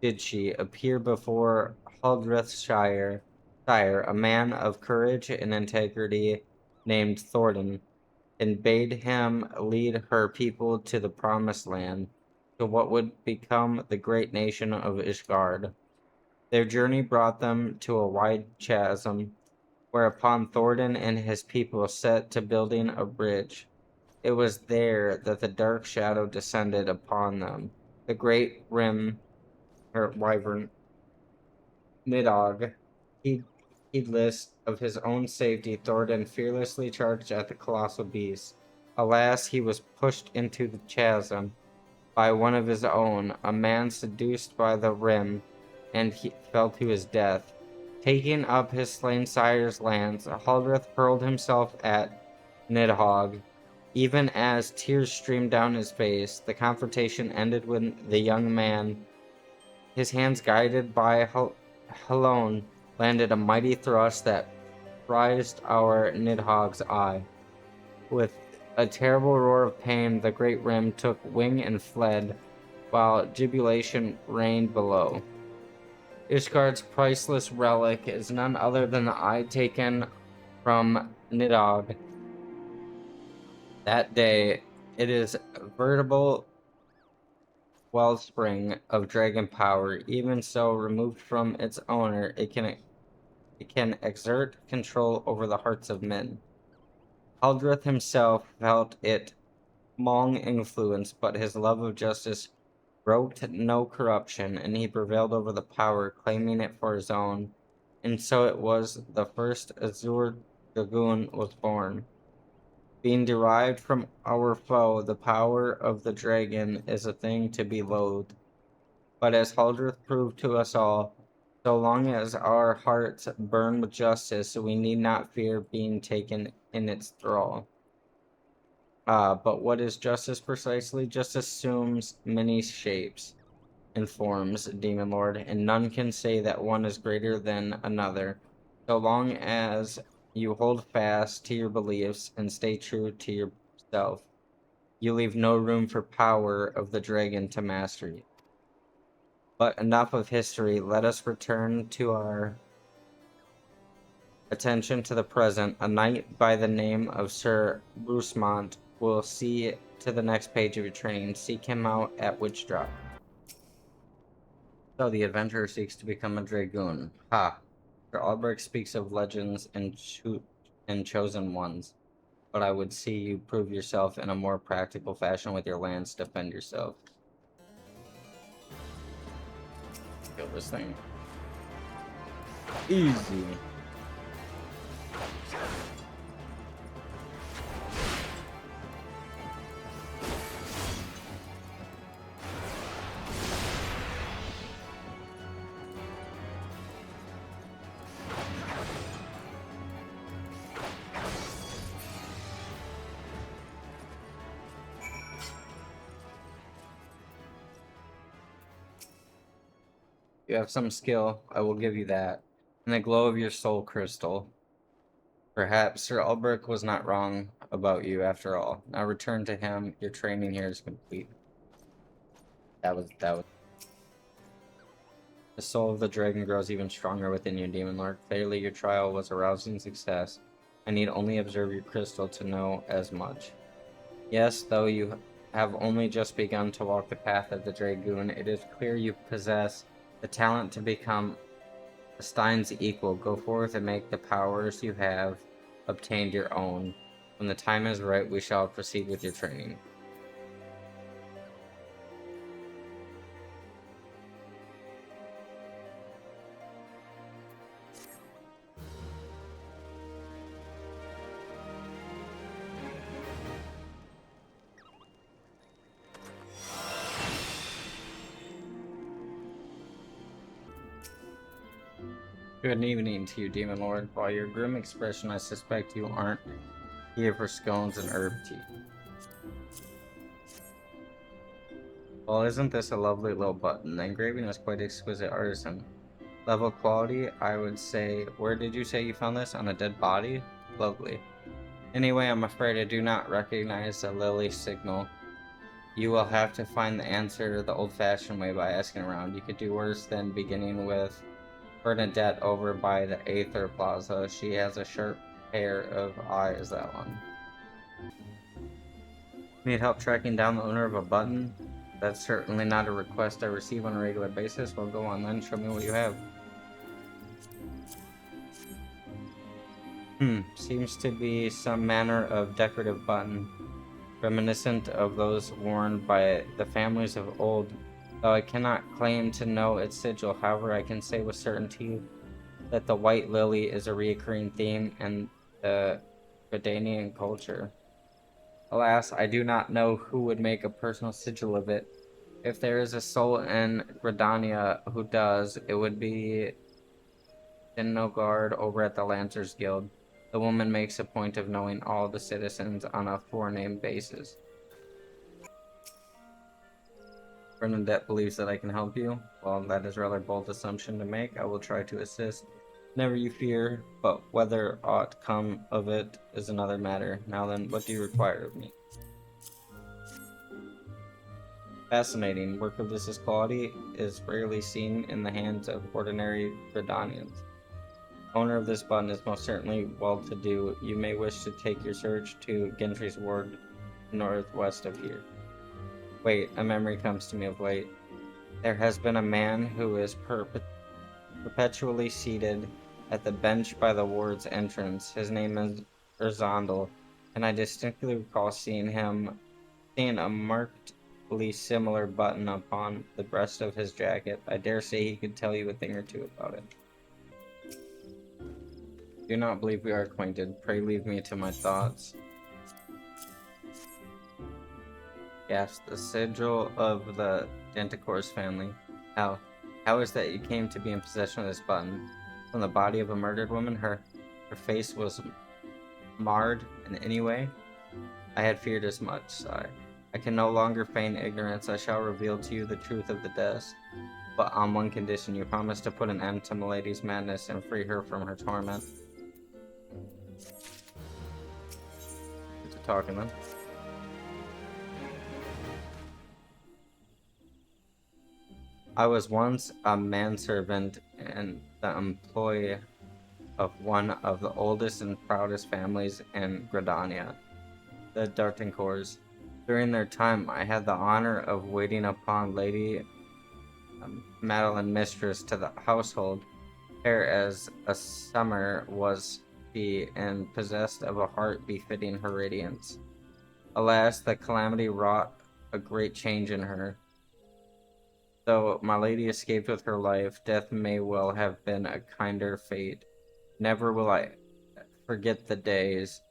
did she appear before Haldrethshire, a man of courage and integrity named Thornton, and bade him lead her people to the promised land, to what would become the great nation of Ishgard. Their journey brought them to a wide chasm, whereupon Thornton and his people set to building a bridge. It was there that the dark shadow descended upon them. The great wyvern Nidhogg, heedless of his own safety, Thornton fearlessly charged at the colossal beast. Alas, he was pushed into the chasm by one of his own, a man seduced by the rim, and he fell to his death. Taking up his slain sire's lance, Haldreth hurled himself at Nidhogg. Even as tears streamed down his face, the confrontation ended when the young man, his hands guided by Halone, landed a mighty thrust that prized our Nidhogg's eye. With a terrible roar of pain, the great rim took wing and fled, while jubilation reigned below. Ishgard's priceless relic is none other than the eye taken from Nidhogg. That day, it is a veritable wellspring of dragon power. Even so, removed from its owner, it can exert control over the hearts of men. Haldreth himself felt it long influence, but his love of justice brooked no corruption, and he prevailed over the power, claiming it for his own. And so it was the first Azure Dragoon was born. Being derived from our foe, the power of the dragon is a thing to be loathed. But as Haldreth proved to us all, so long as our hearts burn with justice, we need not fear being taken in its thrall. But what is justice precisely? Justice assumes many shapes and forms, Demon Lord, and none can say that one is greater than another, so long as you hold fast to your beliefs and stay true to yourself. You leave no room for power of the dragon to master you. But enough of history. Let us return to our attention to the present. A knight by the name of Sir Brucemont will see to the next page of your training. Seek him out at Witchdrop. So the adventurer seeks to become a dragoon. Ha! Sir Albrecht speaks of legends and chosen ones, but I would see you prove yourself in a more practical fashion with your lands to defend yourself. Kill this thing. Easy. You have some skill, I will give you that. And the glow of your soul crystal. Perhaps Sir Albrecht was not wrong about you after all. Now return to him. Your training here is complete. That was. The soul of the dragon grows even stronger within you, Demon Lord. Clearly your trial was a rousing success. I need only observe your crystal to know as much. Yes, though you have only just begun to walk the path of the Dragoon, it is clear you possess the talent to become a Stein's equal. Go forth and make the powers you have obtained your own. When the time is right, we shall proceed with your training. Good evening to you, Demon Lord. By your grim expression, I suspect you aren't here for scones and herb tea. Well, isn't this a lovely little button? The engraving is quite exquisite artisan. Level quality, I would say. Where did you say you found this? On a dead body? Lovely. Anyway, I'm afraid I do not recognize the lily signal. You will have to find the answer the old-fashioned way by asking around. You could do worse than beginning with Bernadette over by the Aether Plaza. She has a sharp pair of eyes, that one. Need help tracking down the owner of a button? That's certainly not a request I receive on a regular basis. Well, go on then, show me what you have. Seems to be some manner of decorative button, reminiscent of those worn by the families of old. Though I cannot claim to know its sigil, however, I can say with certainty that the white lily is a recurring theme in the Gradanian culture. Alas, I do not know who would make a personal sigil of it. If there is a soul in Gradania who does, it would be Guard over at the Lancers Guild. The woman makes a point of knowing all the citizens on a forename basis. Bernadette believes that I can help you. Well, that is a rather bold assumption to make. I will try to assist. Never you fear, but whether aught come of it is another matter. Now then, what do you require of me? Fascinating. Work of this quality is rarely seen in the hands of ordinary Gradanians. Owner of this button is most certainly well-to-do. You may wish to take your search to Gentry's Ward, northwest of here. Wait, a memory comes to me of late. There has been a man who is perpetually seated at the bench by the ward's entrance. His name is Erzandel, and I distinctly recall seeing a markedly similar button upon the breast of his jacket. I dare say he could tell you a thing or two about it. Do not believe we are acquainted. Pray leave me to my thoughts. Yes, the sigil of the Denticourse family. How is that you came to be in possession of this button? From the body of a murdered woman? Her face was marred in any way? I had feared as much, sigh. I can no longer feign ignorance. I shall reveal to you the truth of the deaths. But on one condition, you promise to put an end to Milady's madness and free her from her torment. Get to talking then. I was once a manservant and the employee of one of the oldest and proudest families in Gradania, the D'Artancourts. During their time, I had the honor of waiting upon Lady Madeline, mistress to the household. fair as a summer was she, and possessed of a heart befitting her radiance. Alas, the calamity wrought a great change in her. Though my lady escaped with her life, death may well have been a kinder fate. Never will I forget the days.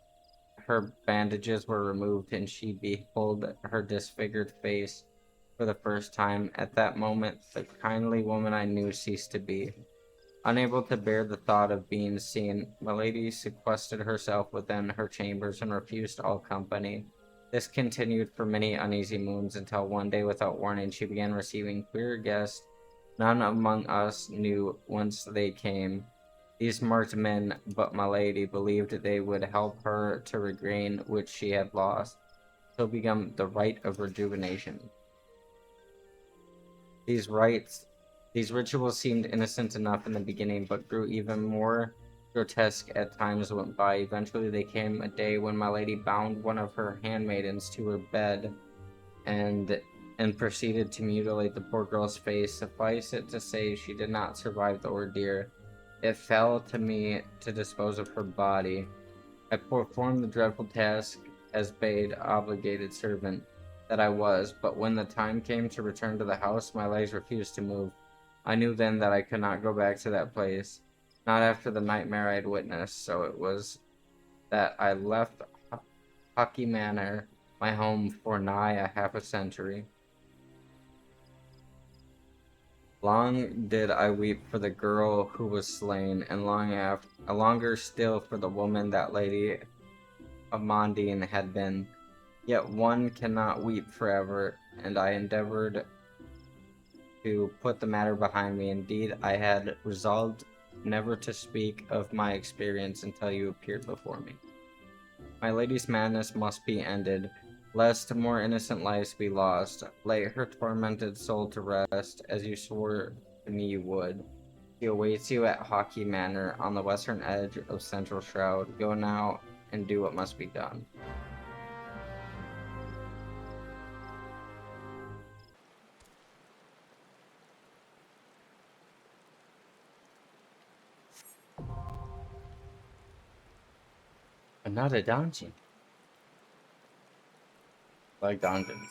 Her bandages were removed, and she beheld her disfigured face for the first time. At that moment, the kindly woman I knew ceased to be. Unable to bear the thought of being seen, Milady sequestered herself within her chambers and refused all company. This continued for many uneasy moons, until one day, without warning, she began receiving queer guests. None among us knew whence they came. These marked men, but Milady believed they would help her to regain which she had lost. So began the rite of rejuvenation. These rituals seemed innocent enough in the beginning, but grew even more grotesque as times went by. Eventually, there came a day when my lady bound one of her handmaidens to her bed and proceeded to mutilate the poor girl's face. Suffice it to say, she did not survive the ordeal. It fell to me to dispose of her body. I performed the dreadful task as bade obligated servant that I was, but when the time came to return to the house, my legs refused to move. I knew then that I could not go back to that place, not after the nightmare I had witnessed, so it was that I left Hockey Manor, my home, for nigh a half a century. Long did I weep for the girl who was slain, and longer still for the woman that Lady Amandine had been. Yet one cannot weep forever, and I endeavored to put the matter behind me. Indeed, I had resolved never to speak of my experience until you appeared before me. My lady's madness must be ended, lest more innocent lives be lost. Lay her tormented soul to rest, as you swore to me you would. She awaits you at Hockey Manor, on the western edge of Central Shroud. Go now and do what must be done. Another dungeon. Like dungeons.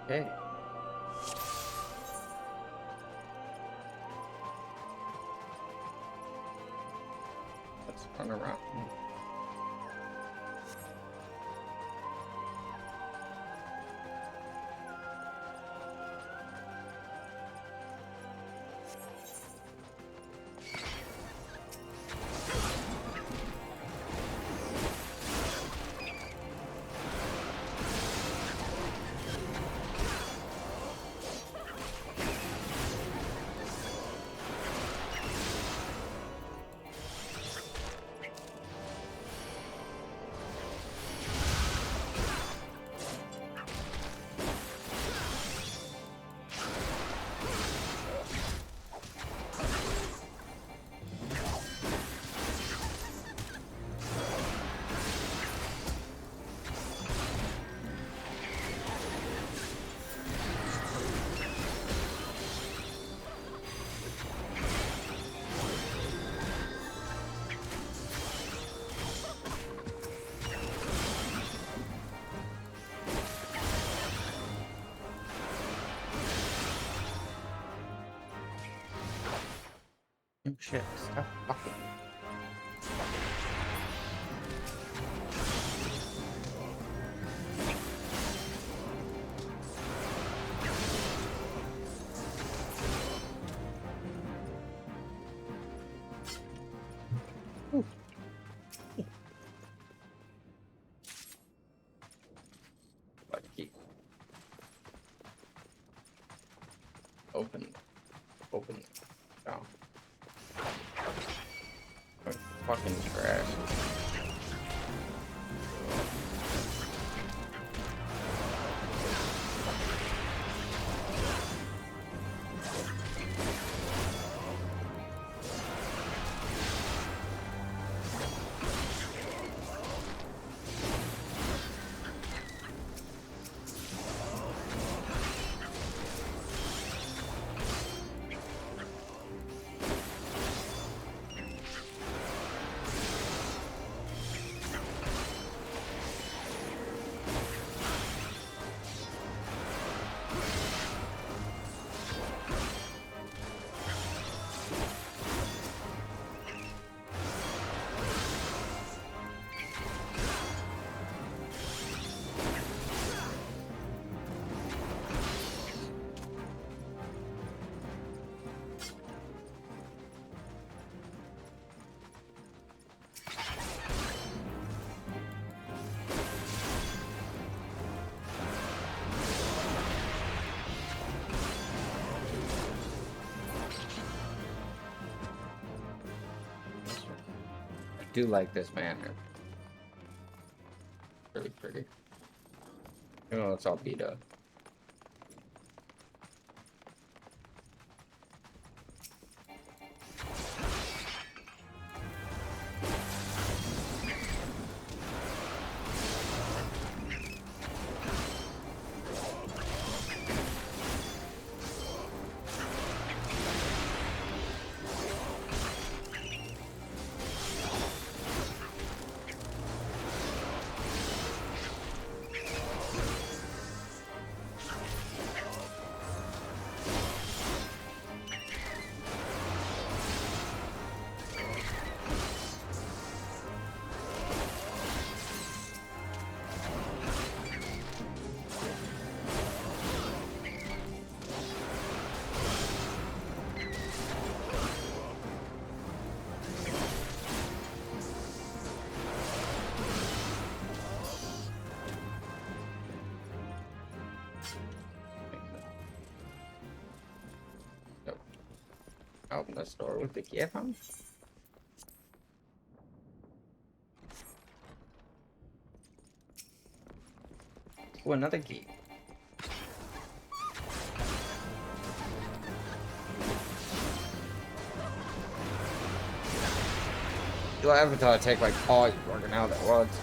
Okay. Let's run around. Oh shit, stop fucking. open. Open. Oh. Fucking trash. I do like this manor. Really pretty. You know, it's all beat up. Open the store with the key I found. Oh, another key. Do I ever thought I'd take like all you're working out at once?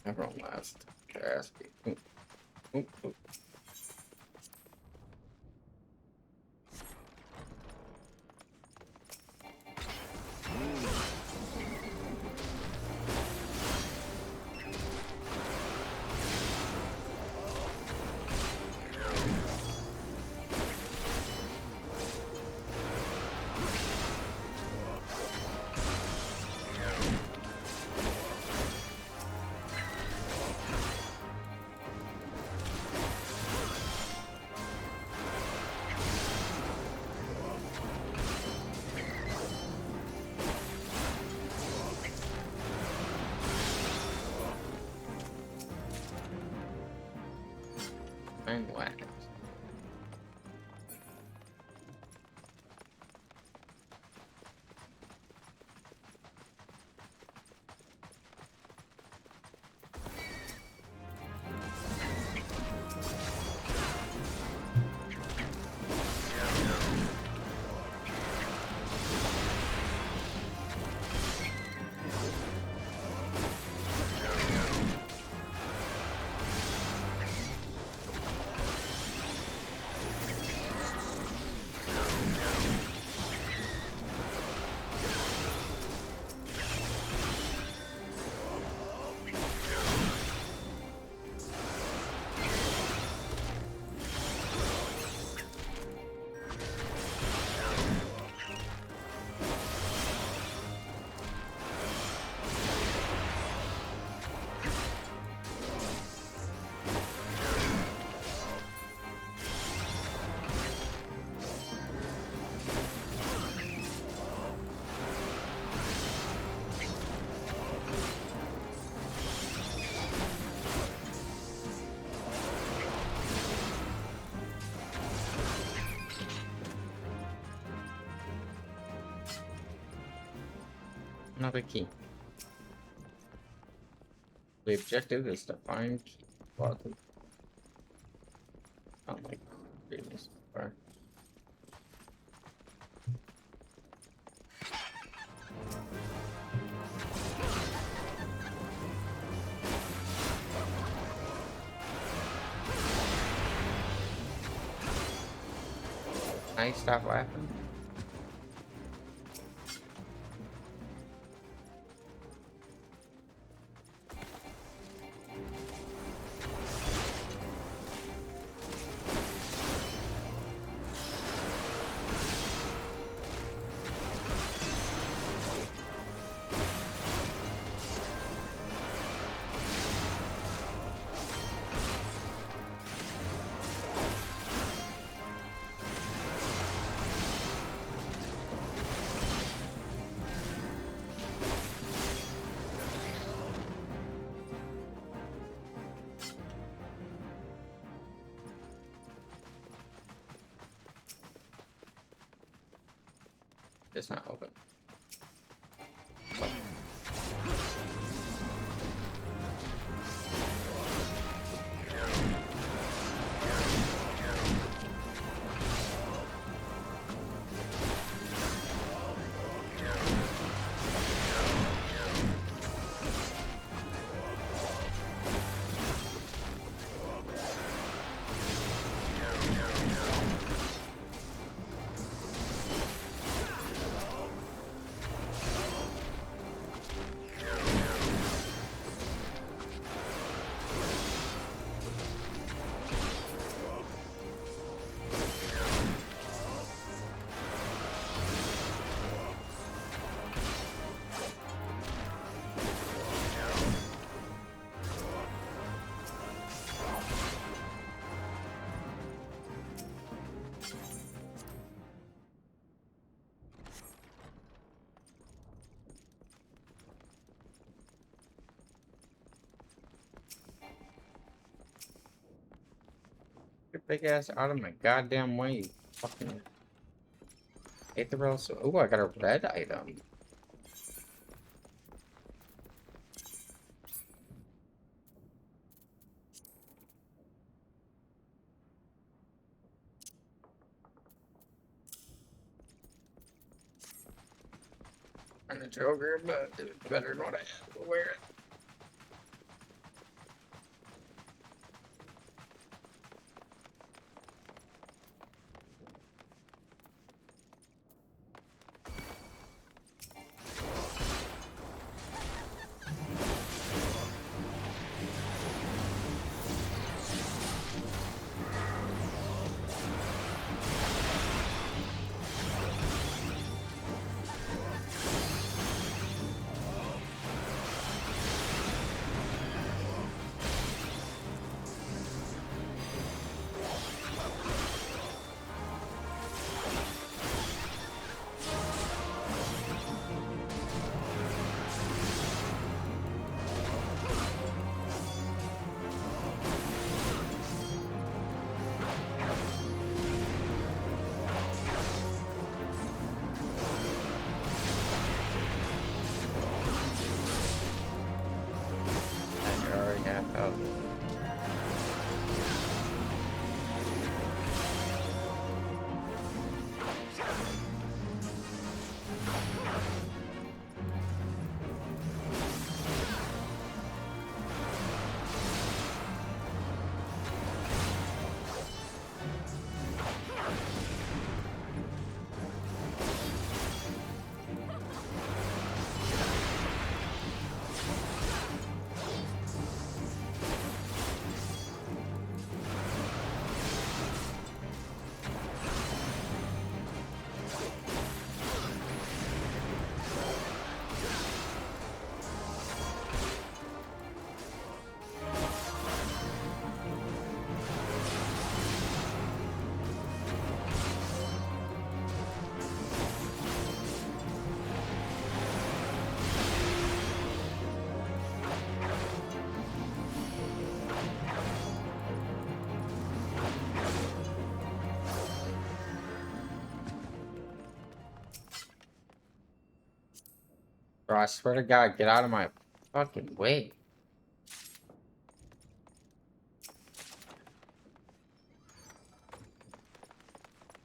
Everyone last. Caspi. Ooh. Ooh, ooh. And whack. Another key. The objective is to find key. Well, not like previous far. Can I stop laughing? It's not open. Your big ass out of my goddamn way, you fucking ate the real. So, oh, I got a red item. I'm a Joker, but it's better than what I had to wear it. Bro, I swear to God, get out of my fucking way.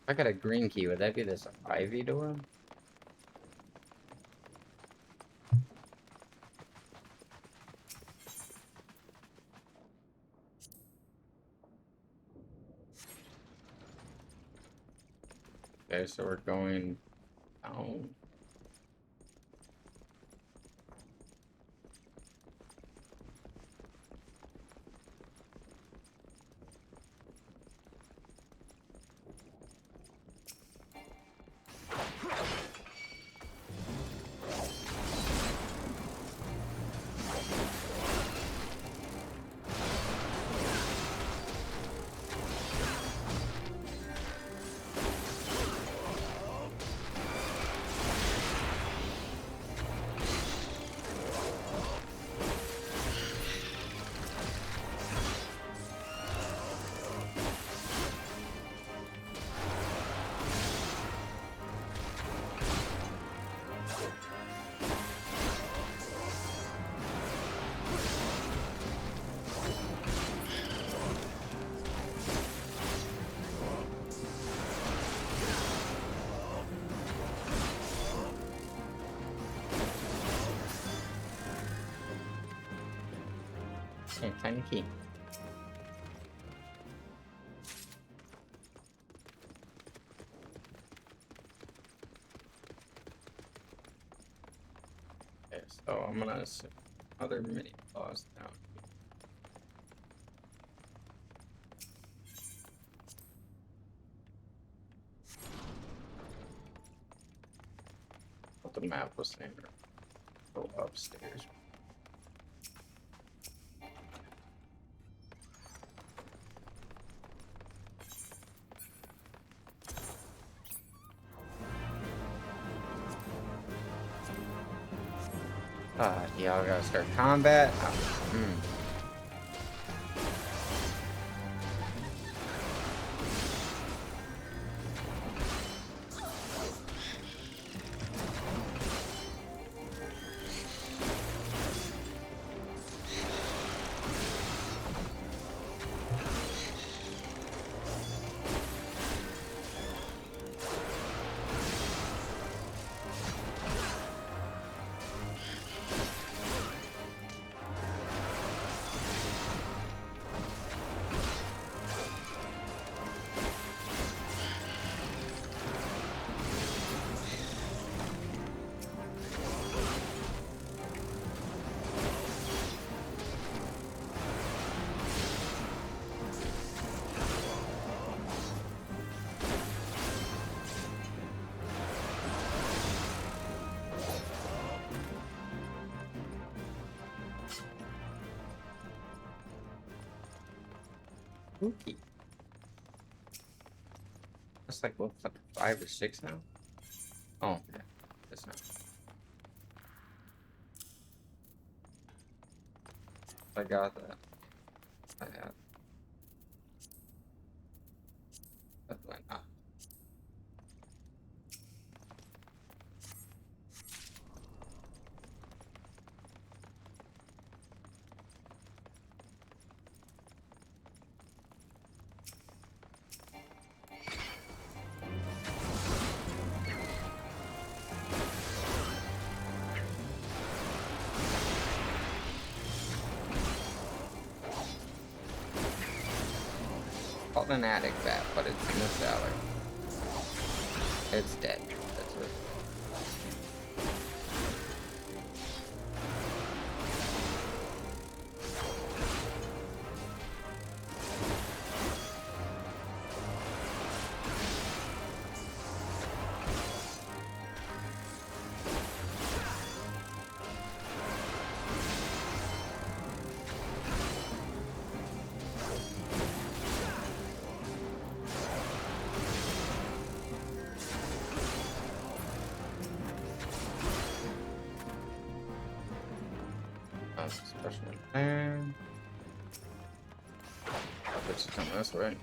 If I got a green key, would that be this Ivy door? Okay, so we're going down. Okay, tiny key. Okay, so I'm gonna set other mini boss down. What the map was saying. Go upstairs. Yeah, I gotta start combat. Spooky. That's like what, like 5 or 6 now? Oh, yeah. That's not. I got that. I have. Definitely not. Called an addict bat, but it's in the cellar. It's dead. That's it. Special plan. It's coming this way.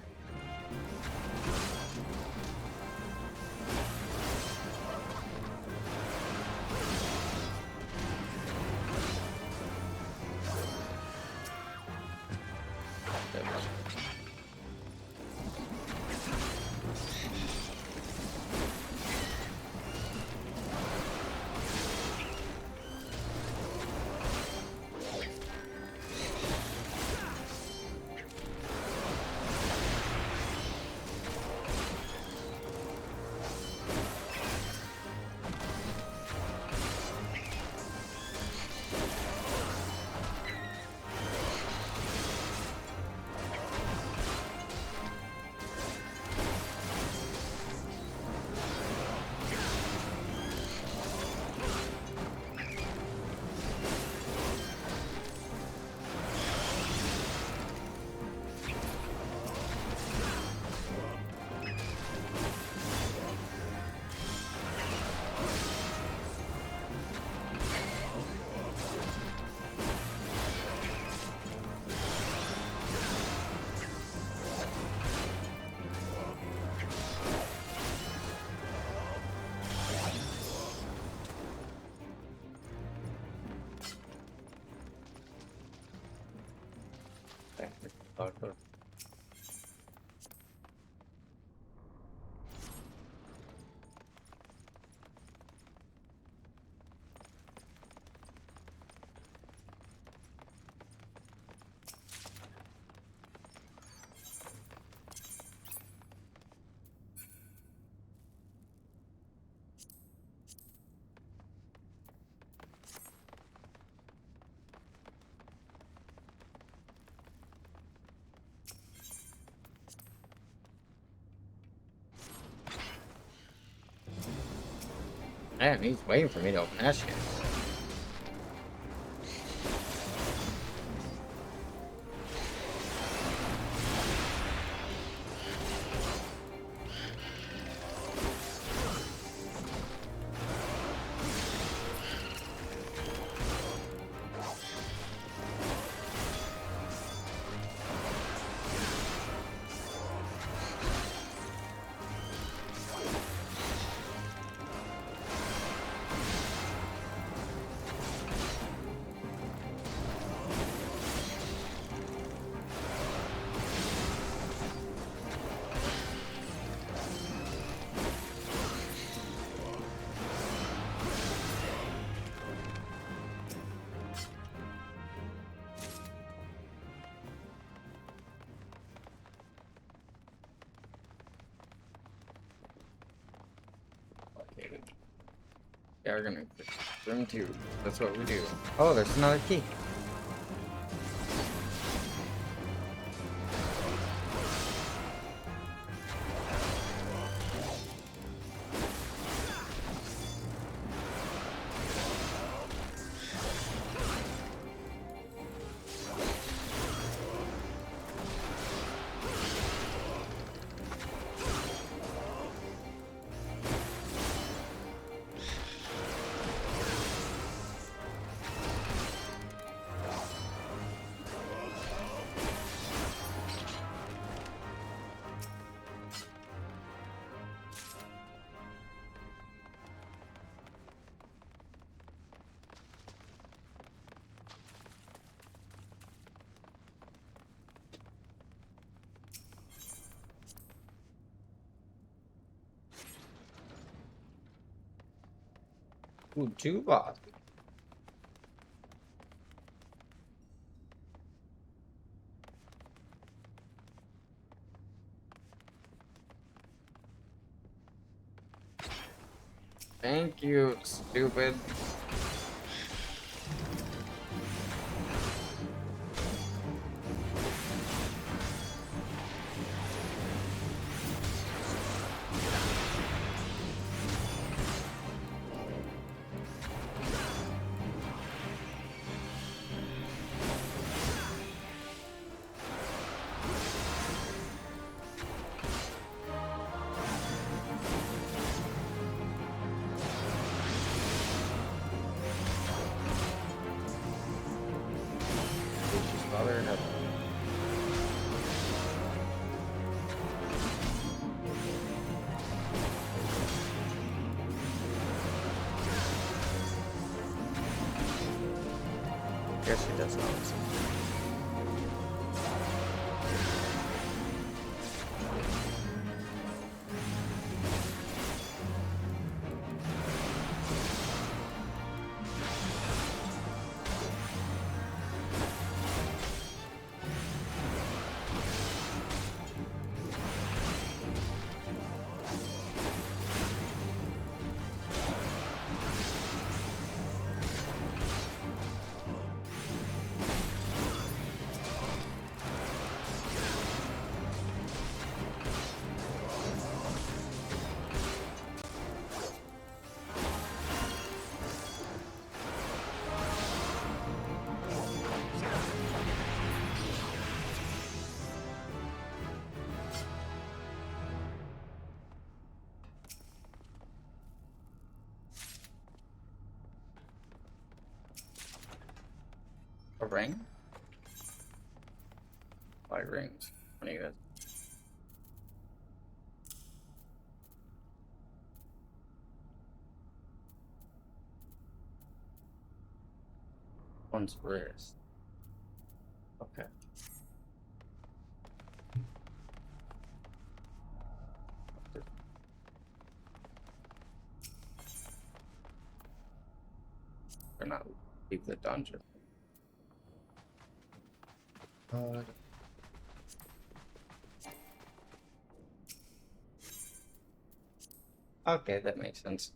Damn, he's waiting for me to open that shit. Yeah, we're gonna room 2. That's what we do. Oh, there's another key. Ooh, 2 boss. Thank you, stupid. Guess she does not. A ring? 5 rings. Funny that. One's wrist. Okay. Or not leave the dungeon. Okay, that makes sense.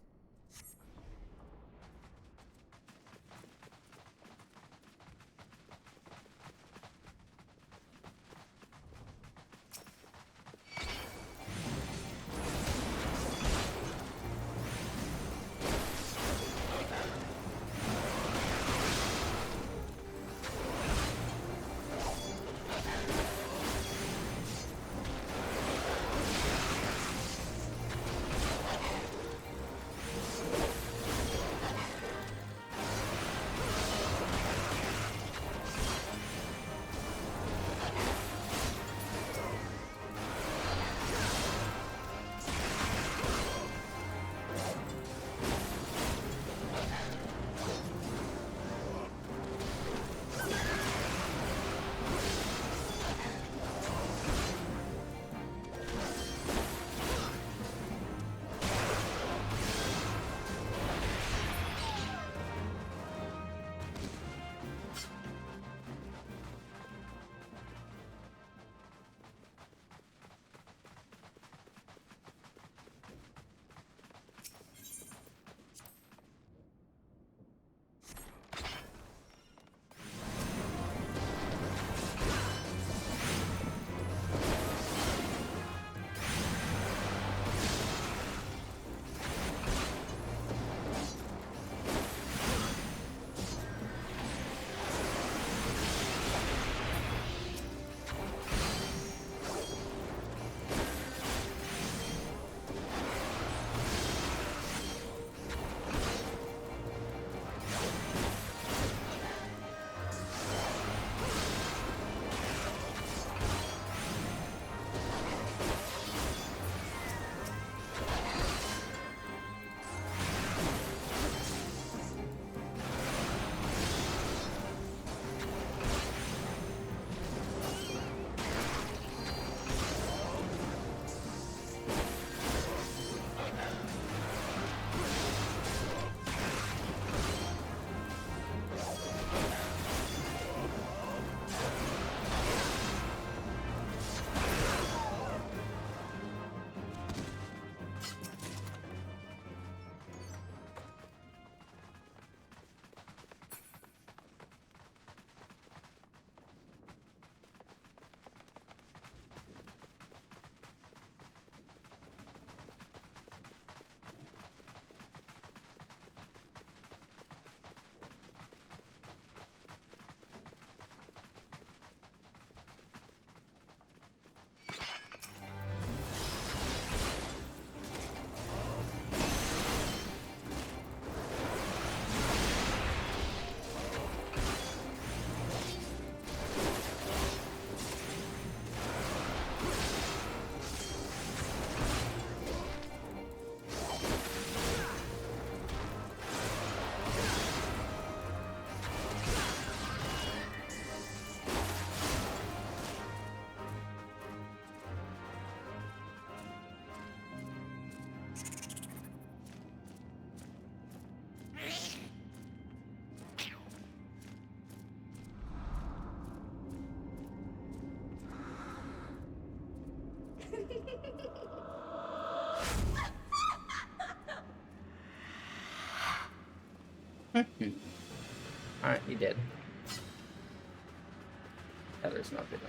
Alright, you did. Yeah, there's nothing.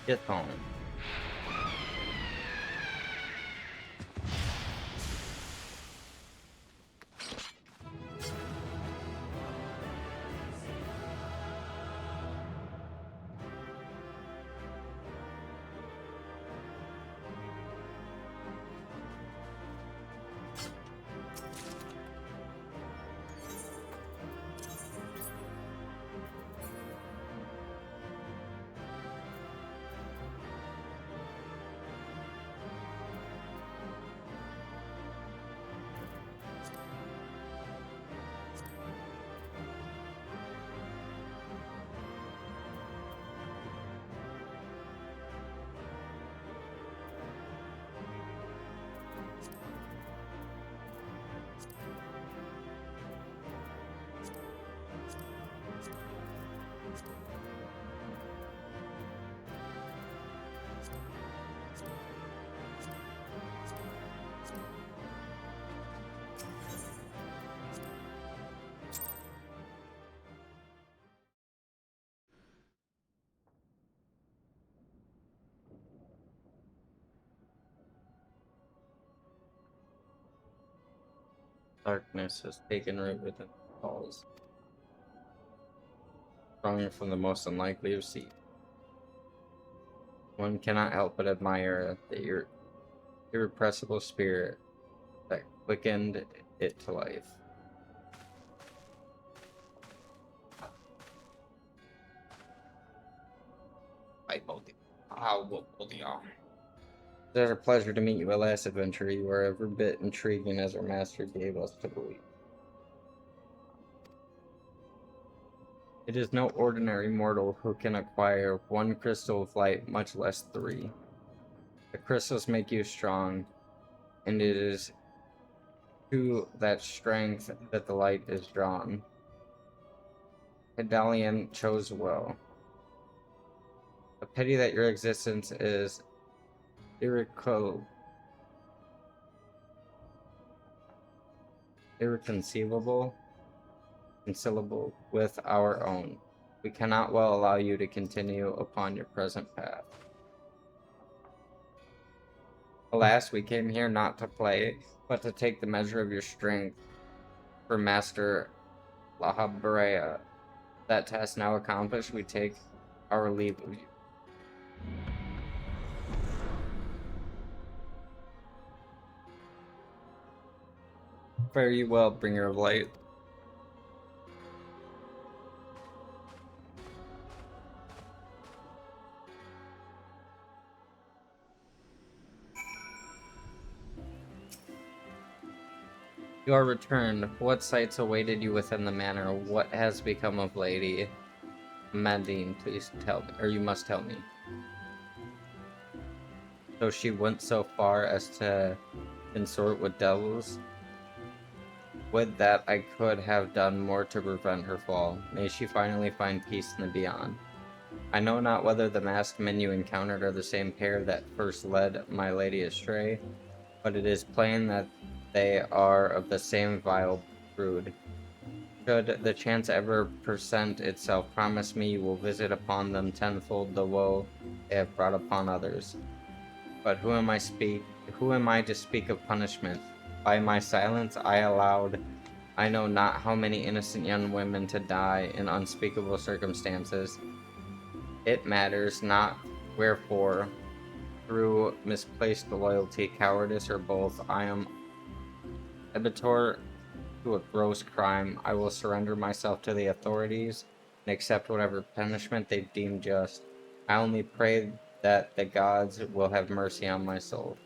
Get home. Darkness has taken root within the walls, sprung from the most unlikely of seeds. One cannot help but admire the irrepressible spirit that quickened it to life. I both y'all. It is a pleasure to meet you at last, adventurer. You are every bit intriguing as our master gave us to believe. It is no ordinary mortal who can acquire 1 crystal of light, much less 3. The crystals make you strong, and it is to that strength that the light is drawn. Hidalian chose well. A pity that your existence is irreconcilable with our own. We cannot well allow you to continue upon your present path. Alas, we came here not to play, but to take the measure of your strength for Master Lahabrea. That task now accomplished, we take our leave of you. Fare you well, bringer of light. You are returned. What sights awaited you within the manor? What has become of Lady Mandine? Please tell me, or you must tell me. So she went so far as to consort with devils? Would that I could have done more to prevent her fall. May she finally find peace in the beyond. I know not whether the masked men you encountered are the same pair that first led my lady astray, but it is plain that they are of the same vile brood. Should the chance ever present itself, promise me you will visit upon them tenfold the woe they have brought upon others. But who am I to speak of punishment? By my silence I allowed I know not how many innocent young women to die in unspeakable circumstances. It matters not wherefore, through misplaced loyalty, cowardice, or both, I am abettor to a gross crime. I will surrender myself to the authorities and accept whatever punishment they deem just. I only pray that the gods will have mercy on my soul.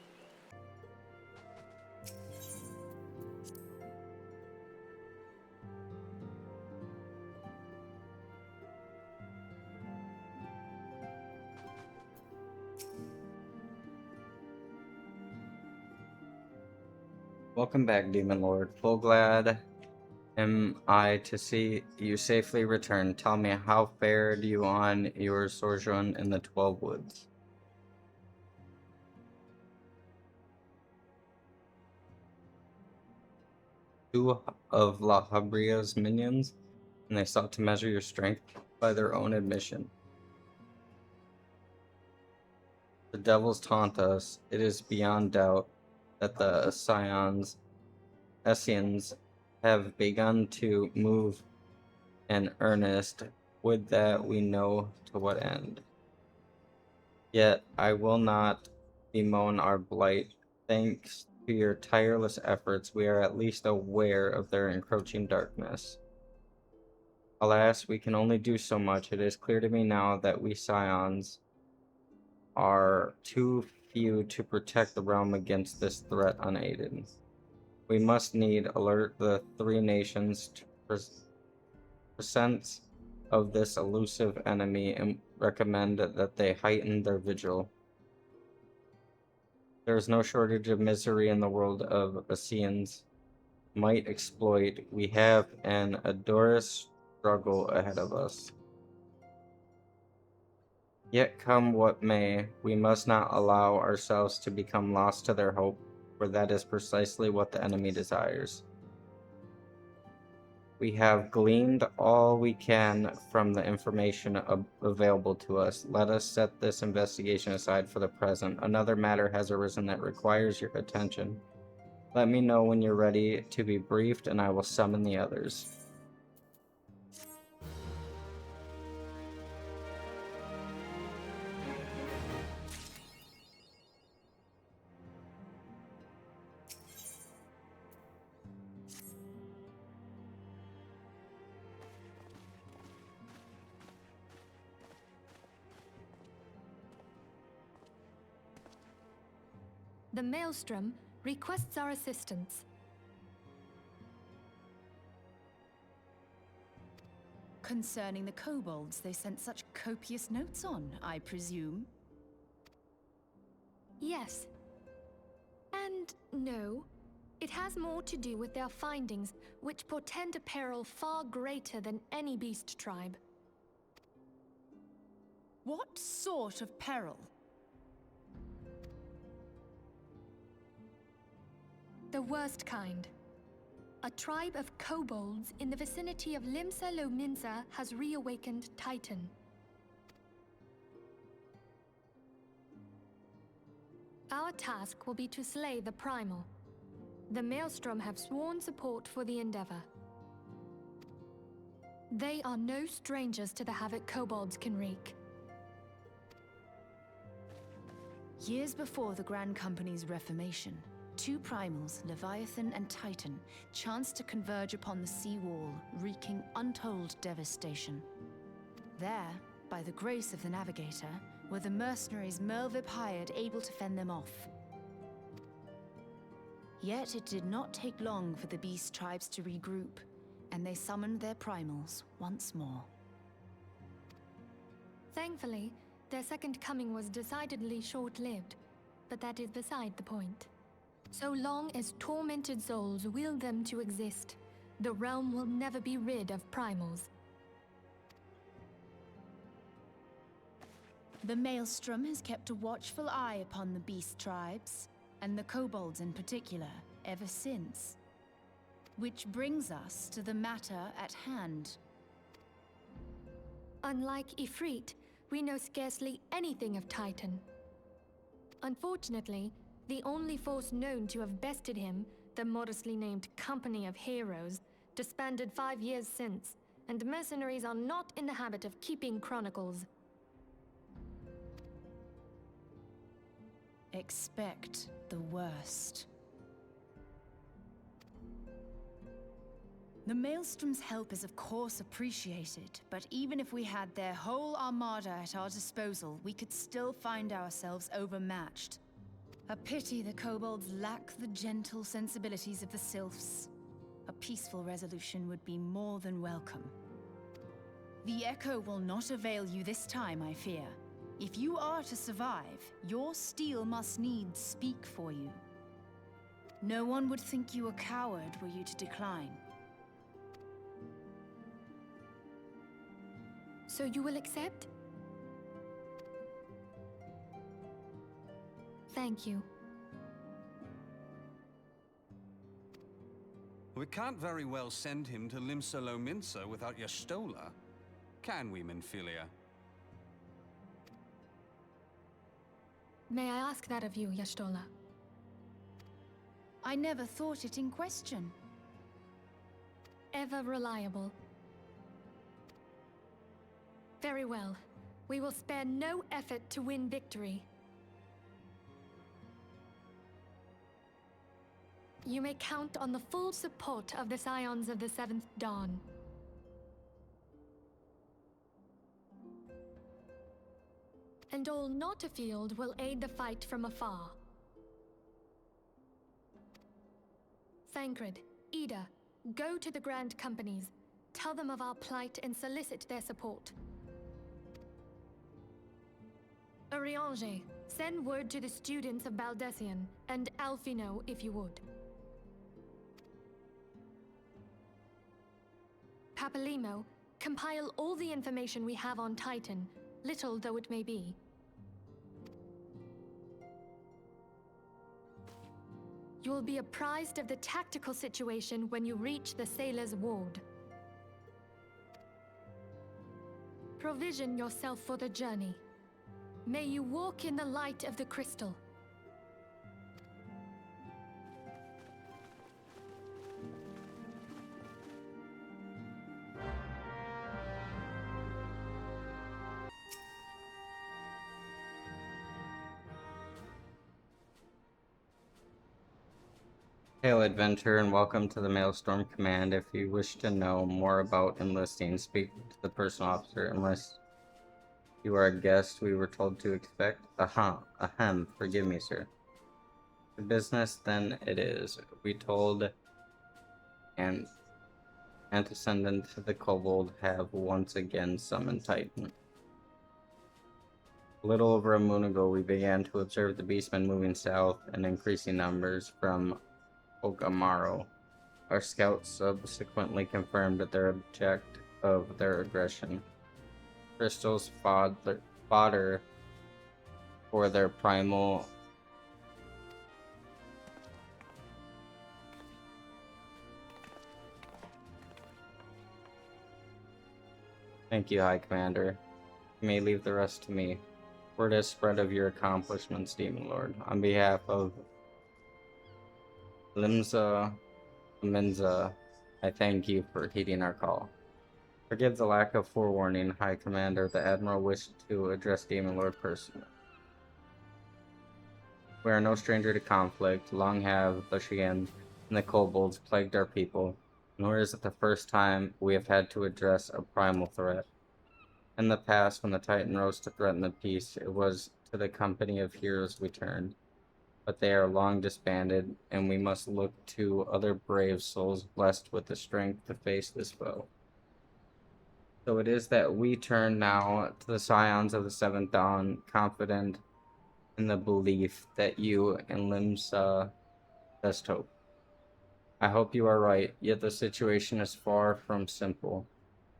Welcome back, Demon Lord. Full glad am I to see you safely return. Tell me, how fared you on your sojourn in the 12 Woods? Two of La Habria's minions, and they sought to measure your strength by their own admission. The devils taunt us. It is beyond doubt that the Essenes have begun to move in earnest. Would that we know to what end. Yet I will not bemoan our blight. Thanks to your tireless efforts, we are at least aware of their encroaching darkness. Alas, we can only do so much. It is clear to me now that we scions are too few to protect the realm against this threat unaided. We must need alert the 3 nations to presence of this elusive enemy and recommend that they heighten their vigil. There is no shortage of misery in the world of Essenes might exploit. We have an arduous struggle ahead of us. Yet come what may, we must not allow ourselves to become lost to their hope, for that is precisely what the enemy desires. We have gleaned all we can from the information available to us. Let us set this investigation aside for the present. Another matter has arisen that requires your attention. Let me know when you're ready to be briefed, and I will summon the others. The Maelstrom requests our assistance. Concerning the kobolds they sent such copious notes on, I presume? Yes. And no. It has more to do with their findings, which portend a peril far greater than any beast tribe. What sort of peril? The worst kind. A tribe of kobolds in the vicinity of Limsa Lominsa has reawakened Titan. Our task will be to slay the Primal. The Maelstrom have sworn support for the endeavor. They are no strangers to the havoc kobolds can wreak. Years before the Grand Company's reformation, two primals, Leviathan and Titan, chanced to converge upon the sea wall, wreaking untold devastation. There, by the grace of the Navigator, were the mercenaries Merlvip hired able to fend them off. Yet it did not take long for the beast tribes to regroup, and they summoned their primals once more. Thankfully, their second coming was decidedly short-lived, but that is beside the point. So long as tormented souls will them to exist, the realm will never be rid of primals. The Maelstrom has kept a watchful eye upon the beast tribes, and the kobolds in particular, ever since. Which brings us to the matter at hand. Unlike Ifrit, we know scarcely anything of Titan. Unfortunately, the only force known to have bested him, the modestly named Company of Heroes, disbanded 5 years since, and mercenaries are not in the habit of keeping chronicles. Expect the worst. The Maelstrom's help is of course appreciated, but even if we had their whole armada at our disposal, we could still find ourselves overmatched. A pity the kobolds lack the gentle sensibilities of the sylphs. A peaceful resolution would be more than welcome. The Echo will not avail you this time, I fear. If you are to survive, your steel must needs speak for you. No one would think you a coward were you to decline. So you will accept? Thank you. We can't very well send him to Limsa Lominsa without Y'shtola, can we, Minfilia? May I ask that of you, Y'shtola? I never thought it in question. Ever reliable. Very well. We will spare no effort to win victory. You may count on the full support of the Scions of the Seventh Dawn. And all not afield will aid the fight from afar. Thancred, Ida, go to the Grand Companies. Tell them of our plight and solicit their support. Urianger, send word to the students of Baldessian, and Alfino if you would. Papalimo, compile all the information we have on Titan, little though it may be. You will be apprised of the tactical situation when you reach the Sailor's Ward. Provision yourself for the journey. May you walk in the light of the crystal. Hail adventurer and welcome to the Maelstrom Command. If you wish to know more about enlisting, speak to the personal officer. Unless you are a guest, we were told to expect. Ahem, forgive me, sir. The business, then it is. We told, and antecedent to the kobold, have once again summoned Titan. A little over a moon ago, we began to observe the beastmen moving south in increasing numbers from Ogamaro. Our scouts subsequently confirmed their object of their aggression. Crystals fodder for their primal Thank you, High Commander. You may leave the rest to me. Word has spread of your accomplishments, Demon Lord. On behalf of Limsa Minza, I thank you for heeding our call. Forgive the lack of forewarning, High Commander. The Admiral wished to address Demon Lord personally. We are no stranger to conflict. Long have the Shian and the kobolds plagued our people, nor is it the first time we have had to address a primal threat. In the past, when the Titan rose to threaten the peace, it was to the company of heroes we turned. But they are long disbanded, and we must look to other brave souls blessed with the strength to face this foe. So it is that we turn now to the Scions of the Seventh Dawn, confident in the belief that you and Limsa best hope. I hope you are right, yet the situation is far from simple.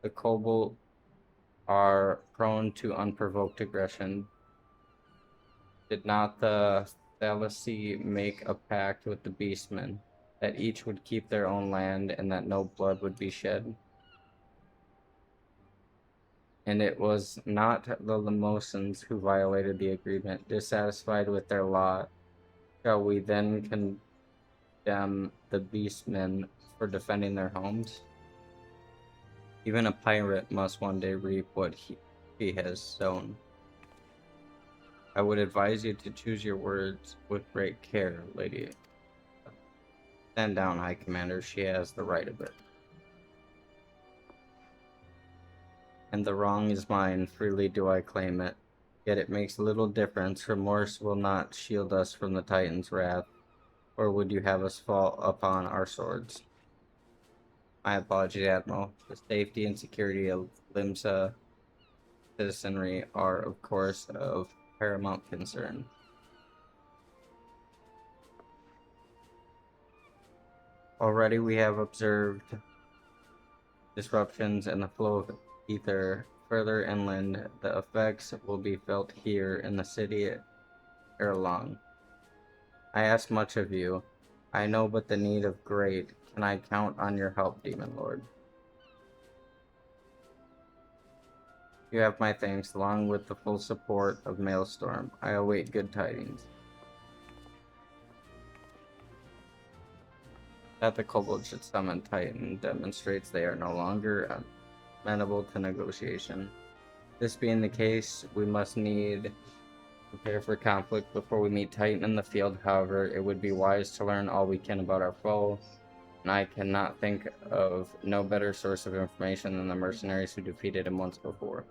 The kobold are prone to unprovoked aggression. Did not the Thalassy make a pact with the beastmen that each would keep their own land and that no blood would be shed? And it was not the Limosans who violated the agreement. Dissatisfied with their lot, shall we then condemn the beastmen for defending their homes? Even a pirate must one day reap what he has sown. I would advise you to choose your words with great care, lady. Stand down, High Commander. She has the right of it. And the wrong is mine, freely do I claim it. Yet it makes little difference. Remorse will not shield us from the Titan's wrath, or would you have us fall upon our swords? My apologies, Admiral. The safety and security of Limsa citizenry are, of course, of paramount concern. Already we have observed disruptions in the flow of ether further inland. The effects will be felt here in the city ere long. I ask much of you. I know but the need of great. Can I count on your help, Demon Lord? You have my thanks, along with the full support of Maelstrom. I await good tidings. That the kobold should summon Titan demonstrates they are no longer amenable to negotiation. This being the case, we must need prepare for conflict before we meet Titan in the field. However, it would be wise to learn all we can about our foe, and I cannot think of no better source of information than the mercenaries who defeated him once before.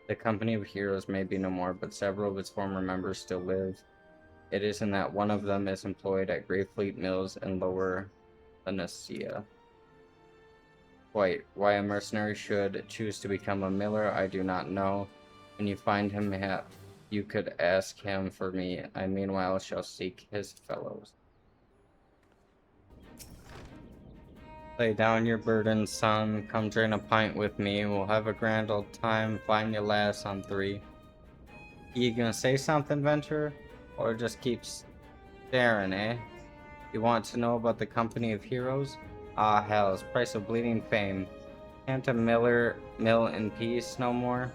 The company of heroes may be no more, but several of its former members still live. It is in that one of them is employed at Greyfleet Mills in Lower Anicia. Why a mercenary should choose to become a miller, I do not know. When you find him, you could ask him for me. I meanwhile shall seek his fellows. Lay down your burden, son. Come drain a pint with me. We'll have a grand old time. Find your lass on 3. You gonna say something, Venture? Or just keep staring, eh? You want to know about the company of heroes? Ah, hells, price of bleeding fame. Can't a miller mill in peace no more?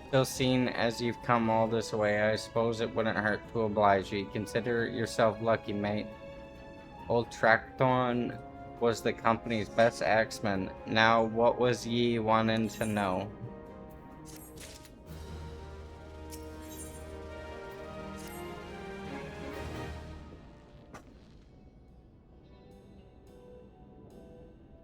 Still seen as you've come all this way, I suppose it wouldn't hurt to oblige you. Consider yourself lucky, mate. Old Tracthorn was the company's best axeman. Now, what was ye wanting to know?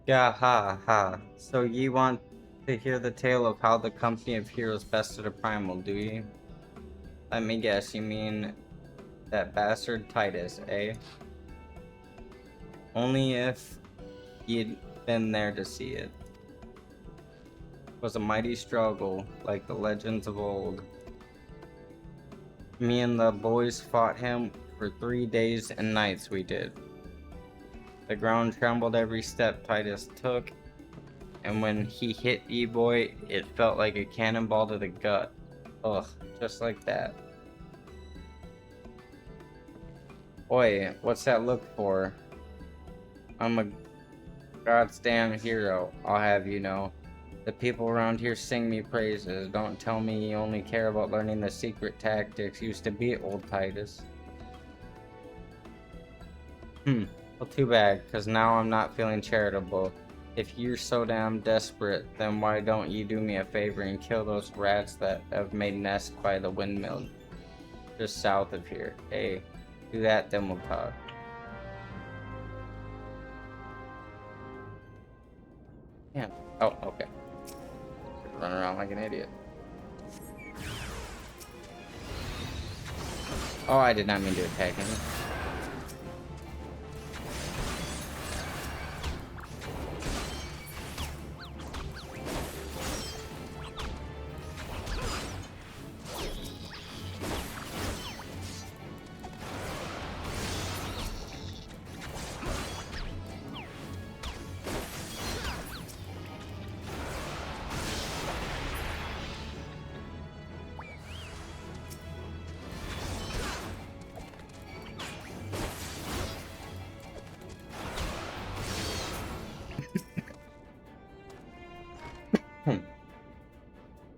Yeah, ha, ha. So ye want to hear the tale of how the company of heroes bested a primal, do ye? Let me guess, you mean that bastard Titus, eh? Only if you'd been there to see it. It was a mighty struggle, like the legends of old. Me and the boys fought him for 3 days and nights we did. The ground trembled every step Titus took, and when he hit E-Boy, it felt like a cannonball to the gut. Ugh, just like that. Oi, what's that look for? I'm a goddamn hero, I'll have you know. The people around here sing me praises. Don't tell me you only care about learning the secret tactics used to beat old Titus. Well, too bad, because now I'm not feeling charitable. If you're so damn desperate, then why don't you do me a favor and kill those rats that have made nests by the windmill just south of here? Hey, do that, then we'll talk. Yeah. Oh, okay. Run around like an idiot. Oh, I did not mean to attack him.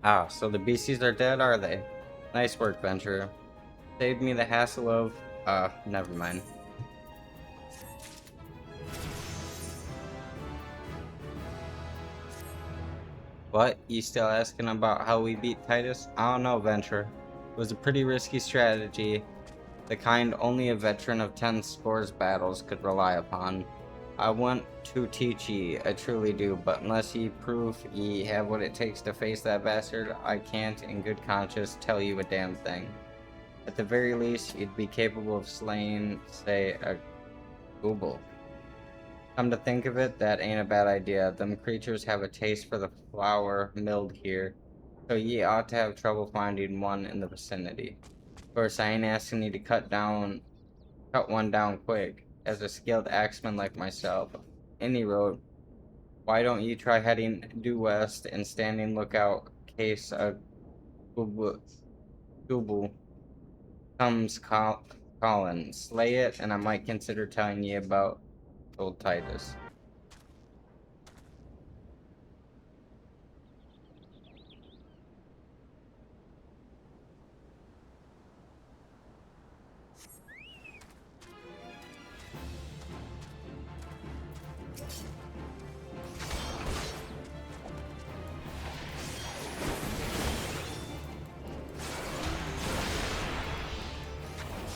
Ah, so the BCs are dead, are they? Nice work, Venture. Saved me the hassle of... never mind. What? You still asking about how we beat Titus? I don't know, Venture. It was a pretty risky strategy. The kind only a veteran of 10 scores battles could rely upon. I want to teach ye, I truly do, but unless ye prove ye have what it takes to face that bastard, I can't in good conscience tell you a damn thing. At the very least, you'd be capable of slaying, say, a Gooble. Come to think of it, that ain't a bad idea. Them creatures have a taste for the flour milled here, so ye ought to have trouble finding one in the vicinity. Of course, I ain't asking you to cut one down quick. As a skilled axeman like myself, any road, why don't you try heading due west and standing lookout case a Gooble comes calling. Slay it, and I might consider telling you about old Titus.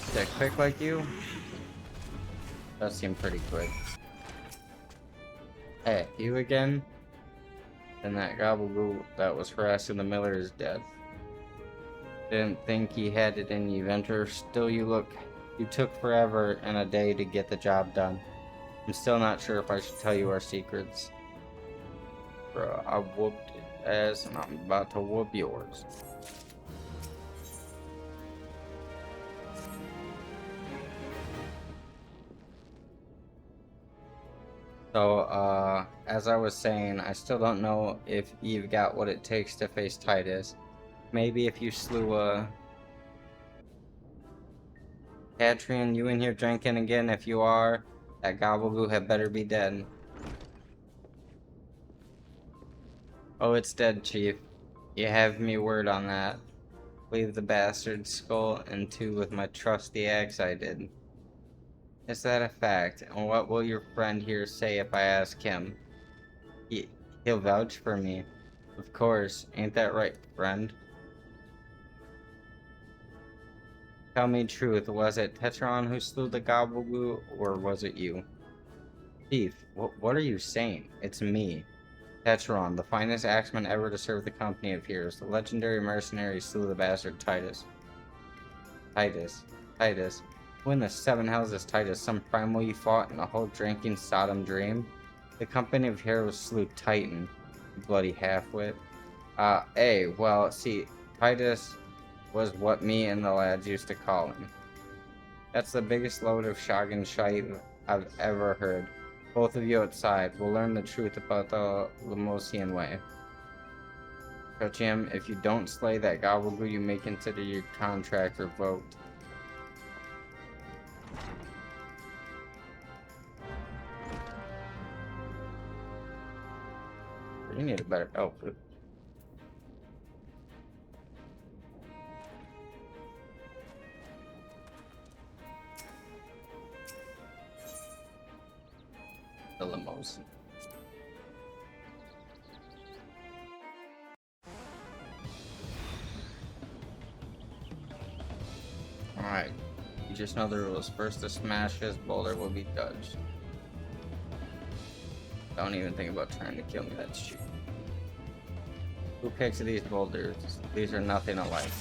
Is that quick like you? Does seem pretty quick. Hey, you again? And that gobble that was harassing the miller is dead. Didn't think he had it in you, Venture. Still, you took forever and a day to get the job done. I'm still not sure if I should tell you our secrets. Bro, I whooped it ass and I'm about to whoop yours. So, as I was saying, I still don't know if you've got what it takes to face Titus. Maybe if you slew Catrian, you in here drinking again? If you are, that gobblegoo had better be dead. Oh, it's dead, Chief. You have me word on that. Leave the bastard's skull in two with my trusty axe I did. Is that a fact? And what will your friend here say if I ask him? He'll vouch for me. Of course. Ain't that right, friend? Tell me truth, was it Tetron who slew the gobblegoo, or was it you? Chief, what are you saying? It's me. Tetron, the finest axeman ever to serve the company of heroes. The legendary mercenary slew the bastard Titus. Titus. Who in the seven hells is Titus? Some primal you fought in a whole drinking Sodom dream? The company of heroes slew Titan, you bloody halfwit. Well, see, Titus was what me and the lads used to call him. That's the biggest load of Shogun shite I've ever heard. Both of you outside will learn the truth about the Lemosian way. Jim, if you don't slay that gobblegoo, you may consider your contract revoked. You need a better outfit. The limos. Alright. You just know the rules. First to smash his boulder will be judged. Don't even think about trying to kill me, that's cheap. Who picks these boulders? These are nothing alike.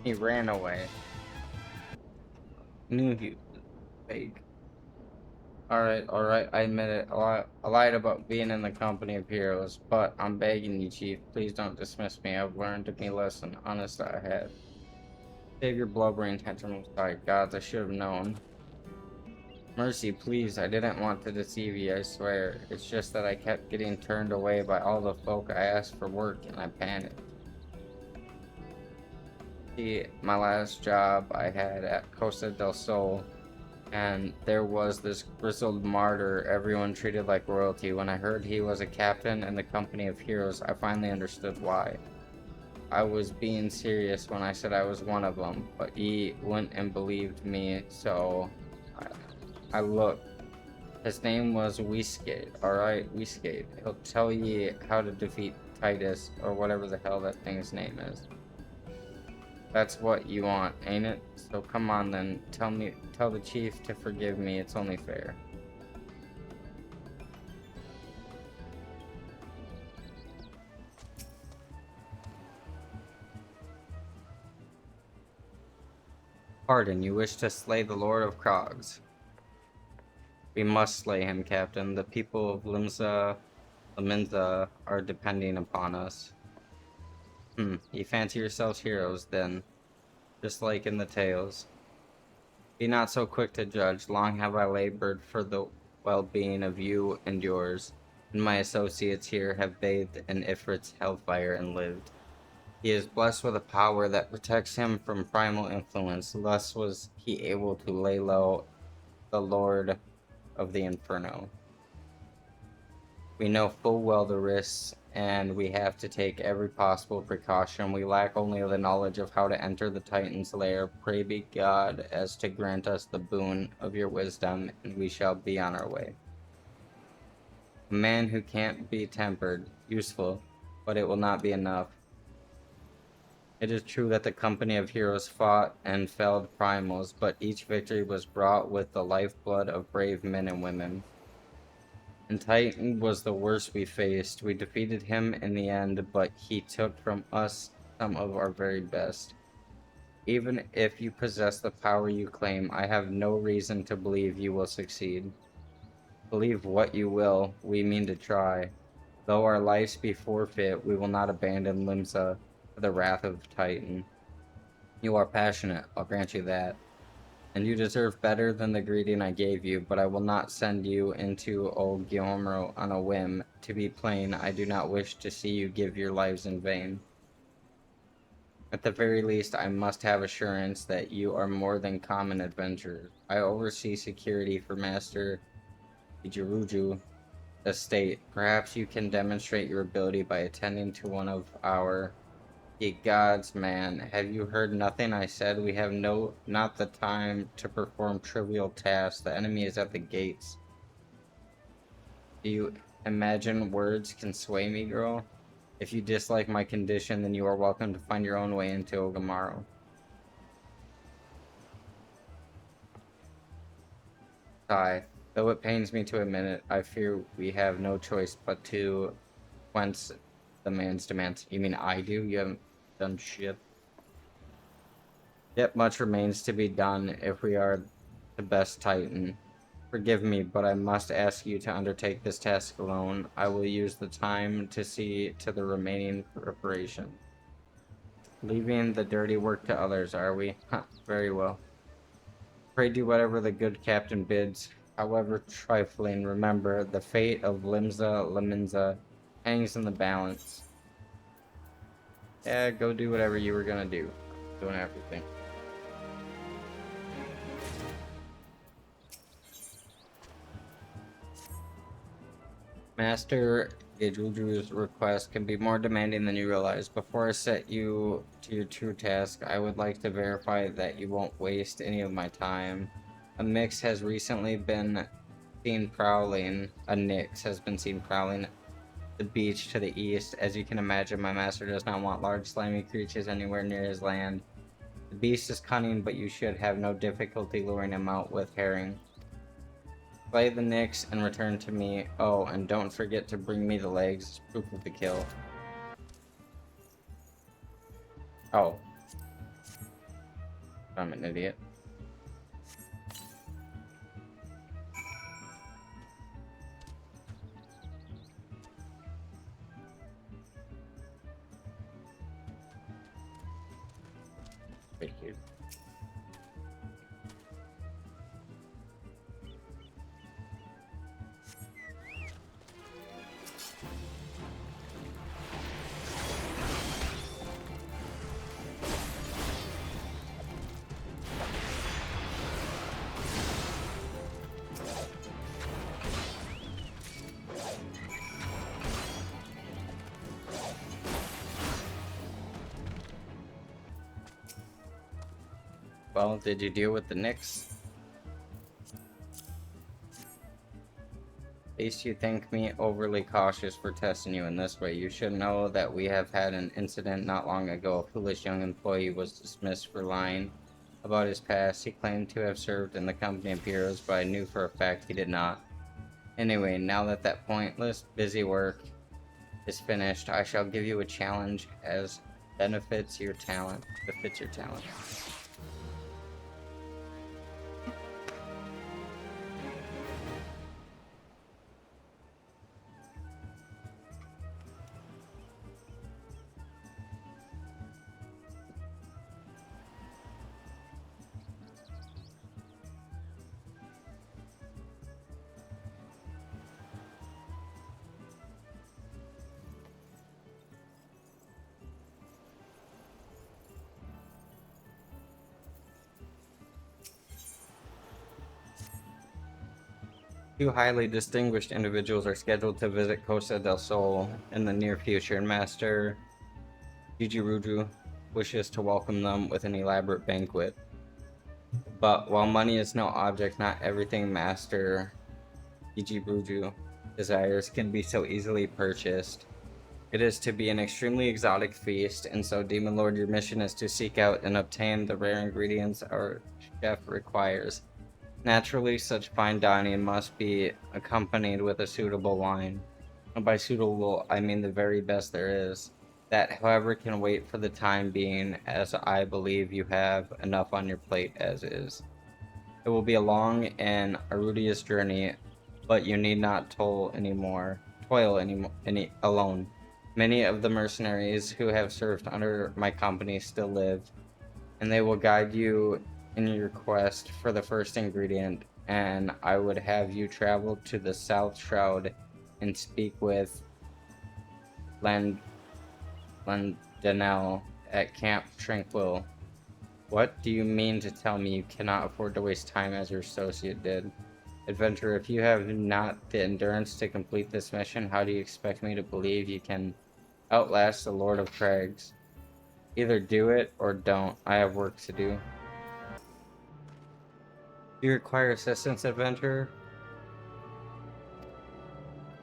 He ran away. Knew he was fake. Alright, I admit it. I lied about being in the company of heroes, but I'm begging you, Chief, please don't dismiss me. I've learned a lesson. Honest, I have. Save your blubbering tantrum. Sorry, gods, I should have known. Mercy, please, I didn't want to deceive you, I swear. It's just that I kept getting turned away by all the folk I asked for work, and I panicked. See, my last job I had at Costa del Sol, and there was this grizzled martyr everyone treated like royalty. When I heard he was a captain in the company of heroes, I finally understood why. I was being serious when I said I was one of them, but he wouldn't and believed me, so I looked. His name was Weeskate, alright? Weeskate. He'll tell you how to defeat Titus, or whatever the hell that thing's name is. That's what you want, ain't it? So come on then, tell the chief to forgive me, it's only fair. Pardon, you wish to slay the Lord of Krogs. We must slay him, Captain. The people of Laminza are depending upon us. You fancy yourselves heroes, then, just like in the tales. Be not so quick to judge. Long have I labored for the well-being of you and yours, and my associates here have bathed in Ifrit's hellfire and lived. He is blessed with a power that protects him from primal influence, thus was he able to lay low the Lord of the Inferno. We know full well the risks, and we have to take every possible precaution. We lack only the knowledge of how to enter the Titan's lair. Pray be God as to grant us the boon of your wisdom, and we shall be on our way. A man who can't be tempered, useful, but it will not be enough. It is true that the company of heroes fought and felled primals, but each victory was brought with the lifeblood of brave men and women. And Titan was the worst we faced. We defeated him in the end, but he took from us some of our very best. Even if you possess the power you claim, I have no reason to believe you will succeed. Believe what you will, we mean to try. Though our lives be forfeit, we will not abandon Limsa for the wrath of Titan. You are passionate, I'll grant you that. And you deserve better than the greeting I gave you, but I will not send you into old Guillermo on a whim. To be plain, I do not wish to see you give your lives in vain. At the very least, I must have assurance that you are more than common adventurers. I oversee security for Master Ijiruju estate. Perhaps you can demonstrate your ability by attending to one of our... Ye gods, man, have you heard nothing I said? We have not the time to perform trivial tasks. The enemy is at the gates. Do you imagine words can sway me, girl? If you dislike my condition, then you are welcome to find your own way into Ogamaru. Sigh. Though it pains me to admit it, I fear we have no choice but to quench the man's demands. You mean I do? You haven't done shit. Yet much remains to be done if we are the best Titan. Forgive me, but I must ask you to undertake this task alone. I will use the time to see to the remaining preparation. Leaving the dirty work to others, are we? Huh, very well. Pray do whatever the good captain bids. However trifling, remember, the fate of Laminza hangs in the balance. Yeah, go do whatever you were gonna do. Doing everything. Master Gejuju's request can be more demanding than you realize. Before I set you to your true task, I would like to verify that you won't waste any of my time. A Nix has been seen prowling the beach to the east. As you can imagine, my master does not want large slimy creatures anywhere near his land. The beast is cunning, but you should have no difficulty luring him out with herring. Slay the Nix and return to me. Oh, and don't forget to bring me the legs as proof of the kill. Oh. I'm an idiot. Thank you. Well, did you deal with the Nix? At least you think me overly cautious for testing you in this way. You should know that we have had an incident not long ago. A foolish young employee was dismissed for lying about his past. He claimed to have served in the company of heroes, but I knew for a fact he did not. Anyway, now that that pointless, busy work is finished, I shall give you a challenge as befits your talent. Two highly distinguished individuals are scheduled to visit Costa del Sol in the near future, and Master Jijiruju wishes to welcome them with an elaborate banquet. But while money is no object, not everything Master Jijiruju desires can be so easily purchased. It is to be an extremely exotic feast, and so, Demon Lord, your mission is to seek out and obtain the rare ingredients our chef requires. Naturally, such fine dining must be accompanied with a suitable wine. And by suitable, I mean the very best there is. That, however, can wait for the time being, as I believe you have enough on your plate as is. It will be a long and arduous journey, but you need not toil alone. Many of the mercenaries who have served under my company still live, and they will guide you in your quest for the first ingredient, and I would have you travel to the South Shroud and speak with Landanel at Camp Tranquil. What do you mean to tell me you cannot afford to waste time as your associate did? Adventurer, if you have not the endurance to complete this mission, how do you expect me to believe you can outlast the Lord of Crags? Either do it or don't. I have work to do. Do you require assistance, adventurer?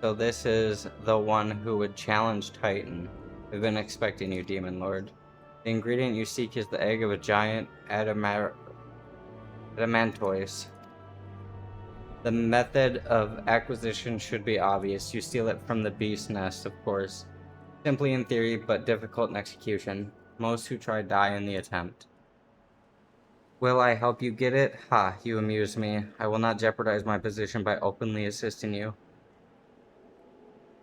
So this is the one who would challenge Titan. I've been expecting you, Demon Lord. The ingredient you seek is the egg of a giant adamantoise. The method of acquisition should be obvious. You steal it from the beast nest, of course. Simply in theory, but difficult in execution. Most who try die in the attempt. Will I help you get it? Ha, you amuse me. I will not jeopardize my position by openly assisting you.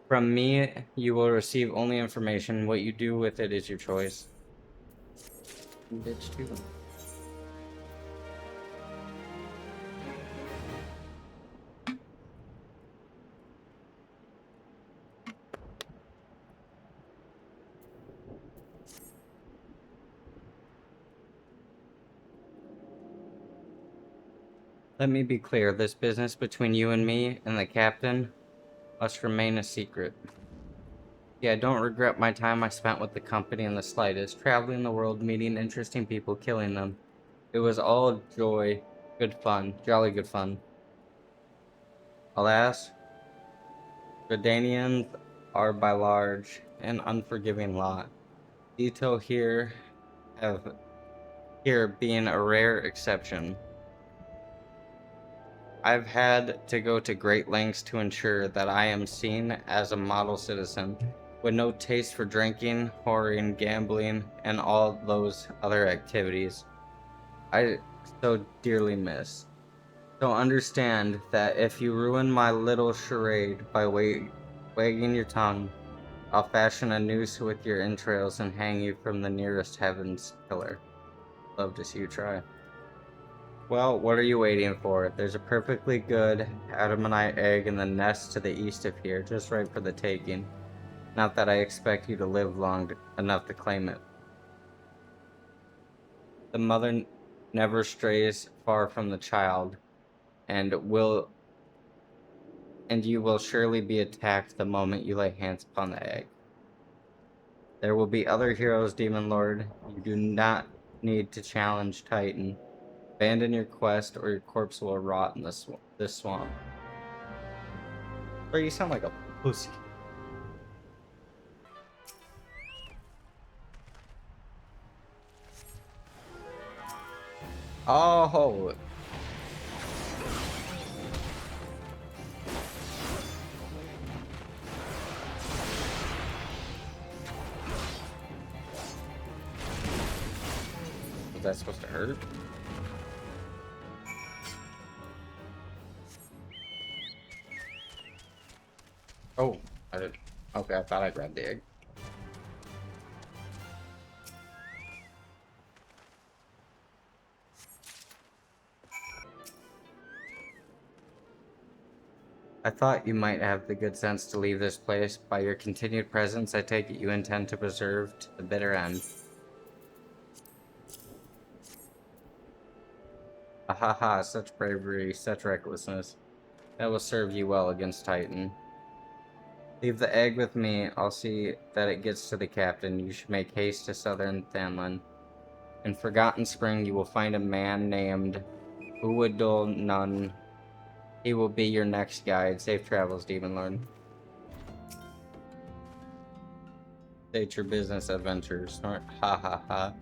From me, you will receive only information. What you do with it is your choice. Bitch, too. Let me be clear. This business between you and me and the captain must remain a secret. Yeah, I don't regret my time I spent with the company in the slightest, traveling the world, meeting interesting people, killing them. It was all joy, good fun, jolly good fun. Alas, Redanians are by large an unforgiving lot. Detail here being a rare exception. I've had to go to great lengths to ensure that I am seen as a model citizen, with no taste for drinking, whoring, gambling, and all those other activities I so dearly miss. So understand that if you ruin my little charade by wagging your tongue, I'll fashion a noose with your entrails and hang you from the nearest heaven's pillar. Love to see you try. Well, what are you waiting for? There's a perfectly good adamantite egg in the nest to the east of here, just right for the taking. Not that I expect you to live long enough to claim it. The mother never strays far from the child, and you will surely be attacked the moment you lay hands upon the egg. There will be other heroes, Demon Lord. You do not need to challenge Titan. Abandon your quest, or your corpse will rot in this swamp. Bro, you sound like a pussy. Oh! Was that supposed to hurt? Oh, I did. Okay, I thought I grabbed the egg. I thought you might have the good sense to leave this place. By your continued presence, I take it you intend to preserve to the bitter end. Ahaha, such bravery, such recklessness. That will serve you well against Titan. Leave the egg with me. I'll see that it gets to the captain. You should make haste to southern Thanlin. In Forgotten Spring, you will find a man named Uwadul Nun. He will be your next guide. Safe travels, Demon Lord. State your business adventures. Ha ha ha.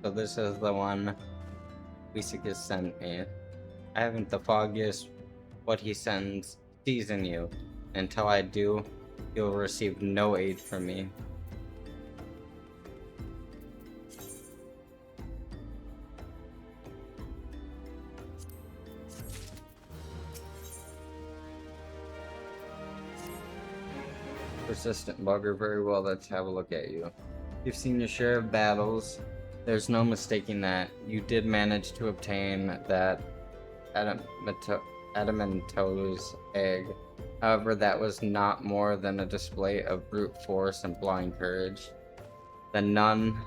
So this is the one Wiesikus sent me. I haven't the foggiest what he sees in you. Until I do, you will receive no aid from me. Persistent bugger, very well, let's have a look at you. You've seen your share of battles. There's no mistaking that. You did manage to obtain that adamantose egg. However, that was not more than a display of brute force and blind courage. The nun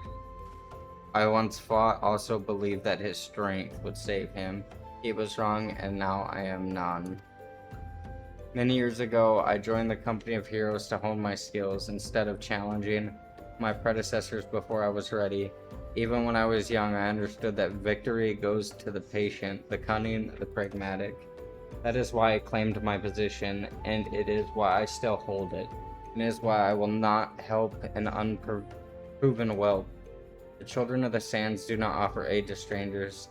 I once fought, also believed that his strength would save him. He was wrong, and now I am none. Many years ago, I joined the company of heroes to hone my skills instead of challenging my predecessors before I was ready. Even when I was young, I understood that victory goes to the patient, the cunning, the pragmatic. That is why I claimed my position, and it is why I still hold it. And it is why I will not help an unproven whelp. The children of the sands do not offer aid to strangers.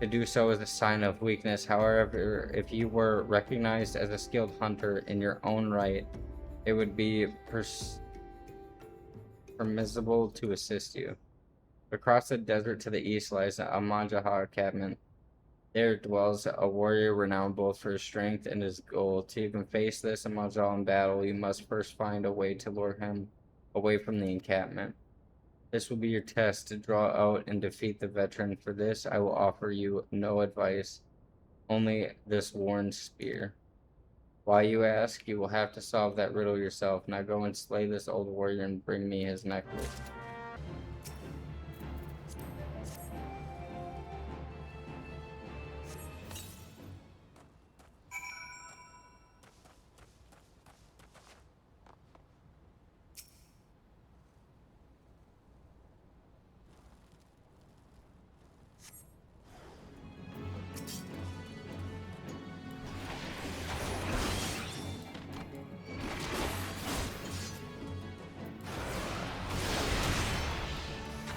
To do so is a sign of weakness. However, if you were recognized as a skilled hunter in your own right, it would be permissible to assist you. Across the desert to the east lies the Amajaha encampment. There dwells a warrior renowned both for his strength and his goal. To even face this Amajaha in battle, you must first find a way to lure him away from the encampment. This will be your test to draw out and defeat the veteran. For this, I will offer you no advice, only this worn spear. Why, you ask? You will have to solve that riddle yourself. Now go and slay this old warrior and bring me his necklace.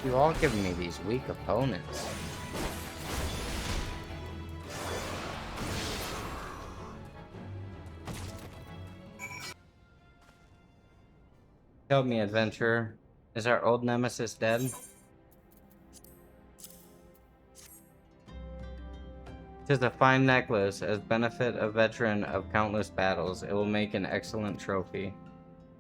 You all give me these weak opponents. Tell me, adventurer, is our old nemesis dead? 'Tis a fine necklace, as benefit a veteran of countless battles. It will make an excellent trophy.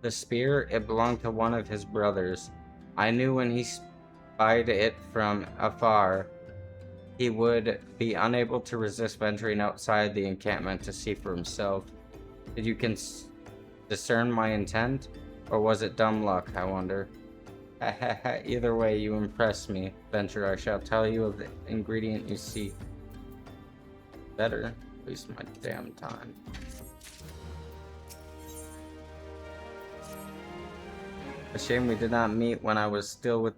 The spear, it belonged to one of his brothers. I knew when he spied it from afar, he would be unable to resist venturing outside the encampment to see for himself. Did you discern my intent? Or was it dumb luck, I wonder? Either way, you impress me, venture. I shall tell you of the ingredient you seek. Better waste my damn time. A shame we did not meet when I was still with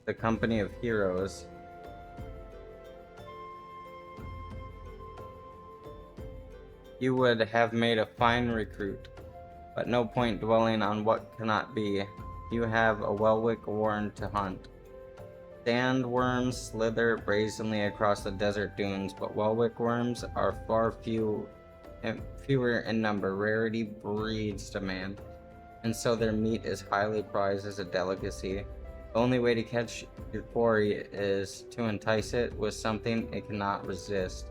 the company of heroes. You would have made a fine recruit, but no point dwelling on what cannot be. You have a Welwick warren to hunt. Sandworms slither brazenly across the desert dunes, but Welwick worms are fewer in number. Rarity breeds demand, and so their meat is highly prized as a delicacy. The only way to catch your quarry is to entice it with something it cannot resist.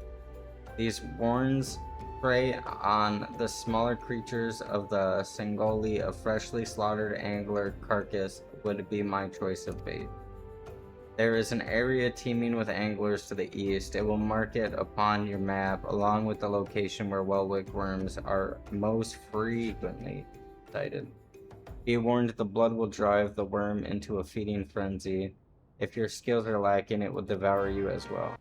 These warrens prey on the smaller creatures of the Singoli. A freshly slaughtered angler carcass would be my choice of bait. There is an area teeming with anglers to the east. It will mark it upon your map, along with the location where Welwick worms are most frequently sighted. Be warned, the blood will drive the worm into a feeding frenzy. If your skills are lacking, it will devour you as well.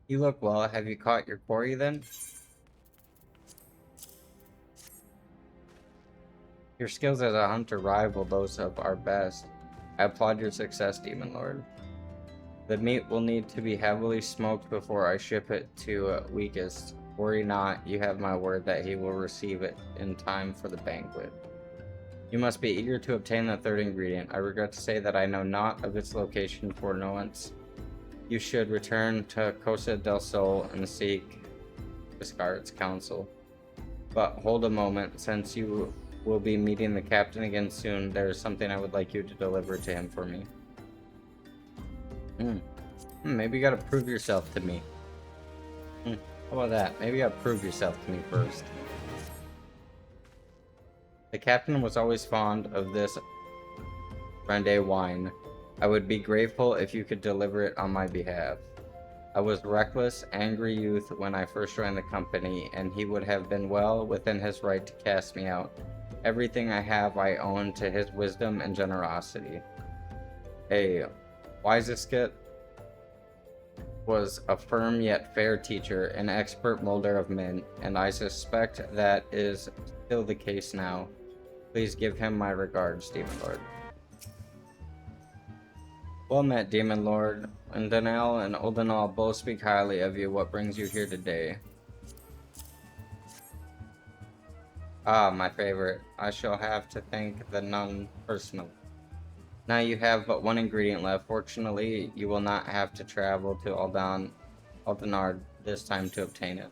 You look well. Have you caught your quarry then? Your skills as a hunter rival those of our best. I applaud your success, Demon Lord. The meat will need to be heavily smoked before I ship it to Weakest. Worry not, you have my word that he will receive it in time for the banquet. You must be eager to obtain the third ingredient. I regret to say that I know not of its location for Noance. You should return to Costa del Sol and seek Biscart's counsel. But hold a moment, since you will be meeting the captain again soon, there is something I would like you to deliver to him for me. Maybe you gotta prove yourself to me. How about that? Maybe you gotta prove yourself to me first. The captain was always fond of this Rende wine. I would be grateful if you could deliver it on my behalf. I was reckless, angry youth when I first joined the company, and he would have been well within his right to cast me out. Everything I have I owe to his wisdom and generosity. A Wiseskit was a firm yet fair teacher, an expert molder of men, and I suspect that is still the case now. Please give him my regards, Demon Lord. Well met, Demon Lord. And Danelle and Oldenal both speak highly of you. What brings you here today? Ah, my favorite. I shall have to thank the nun personally. Now you have but one ingredient left. Fortunately, you will not have to travel to Aldenard this time to obtain it.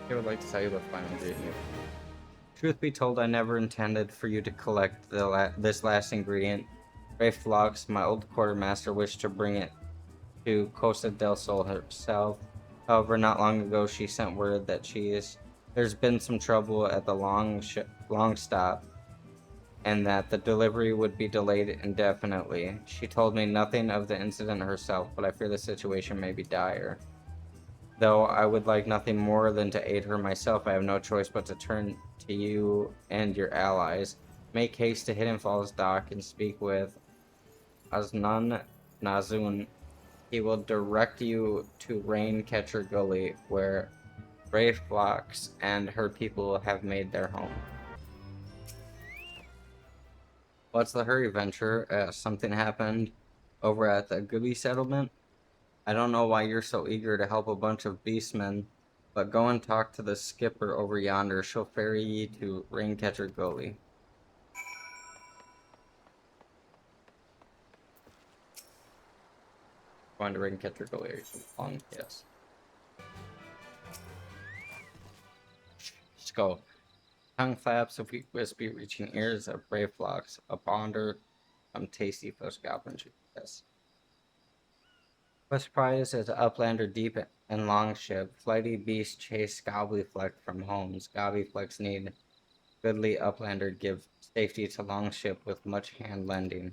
I would like to tell you about the final ingredient. Truth be told, I never intended for you to collect this last ingredient. Rafe Phlox, my old quartermaster, wished to bring it to Costa del Sol herself. However, not long ago, she sent word that there's been some trouble at the long stop, and that the delivery would be delayed indefinitely. She told me nothing of the incident herself, but I fear the situation may be dire. Though I would like nothing more than to aid her myself, I have no choice but to turn to you and your allies. Make haste to Hidden Falls Dock and speak with Aznan Nazun. He will direct you to Raincatcher Gully, where Rafe Phlox and her people have made their home. What's the hurry, Venture? Something happened over at the Gooby settlement? I don't know why you're so eager to help a bunch of beastmen, but go and talk to the skipper over yonder. She'll ferry ye to Raincatcher Gully. Going to Raincatcher Gully. Yes. Let's go. Tongue flaps of weak wispy reaching ears of brave flocks. A ponder some tasty fish goblin. Yes. Quest prize is Uplander deep and longship. Flighty beasts chase Gobblefleck from homes. Gobbleflecks need goodly Uplander give safety to longship with much hand lending.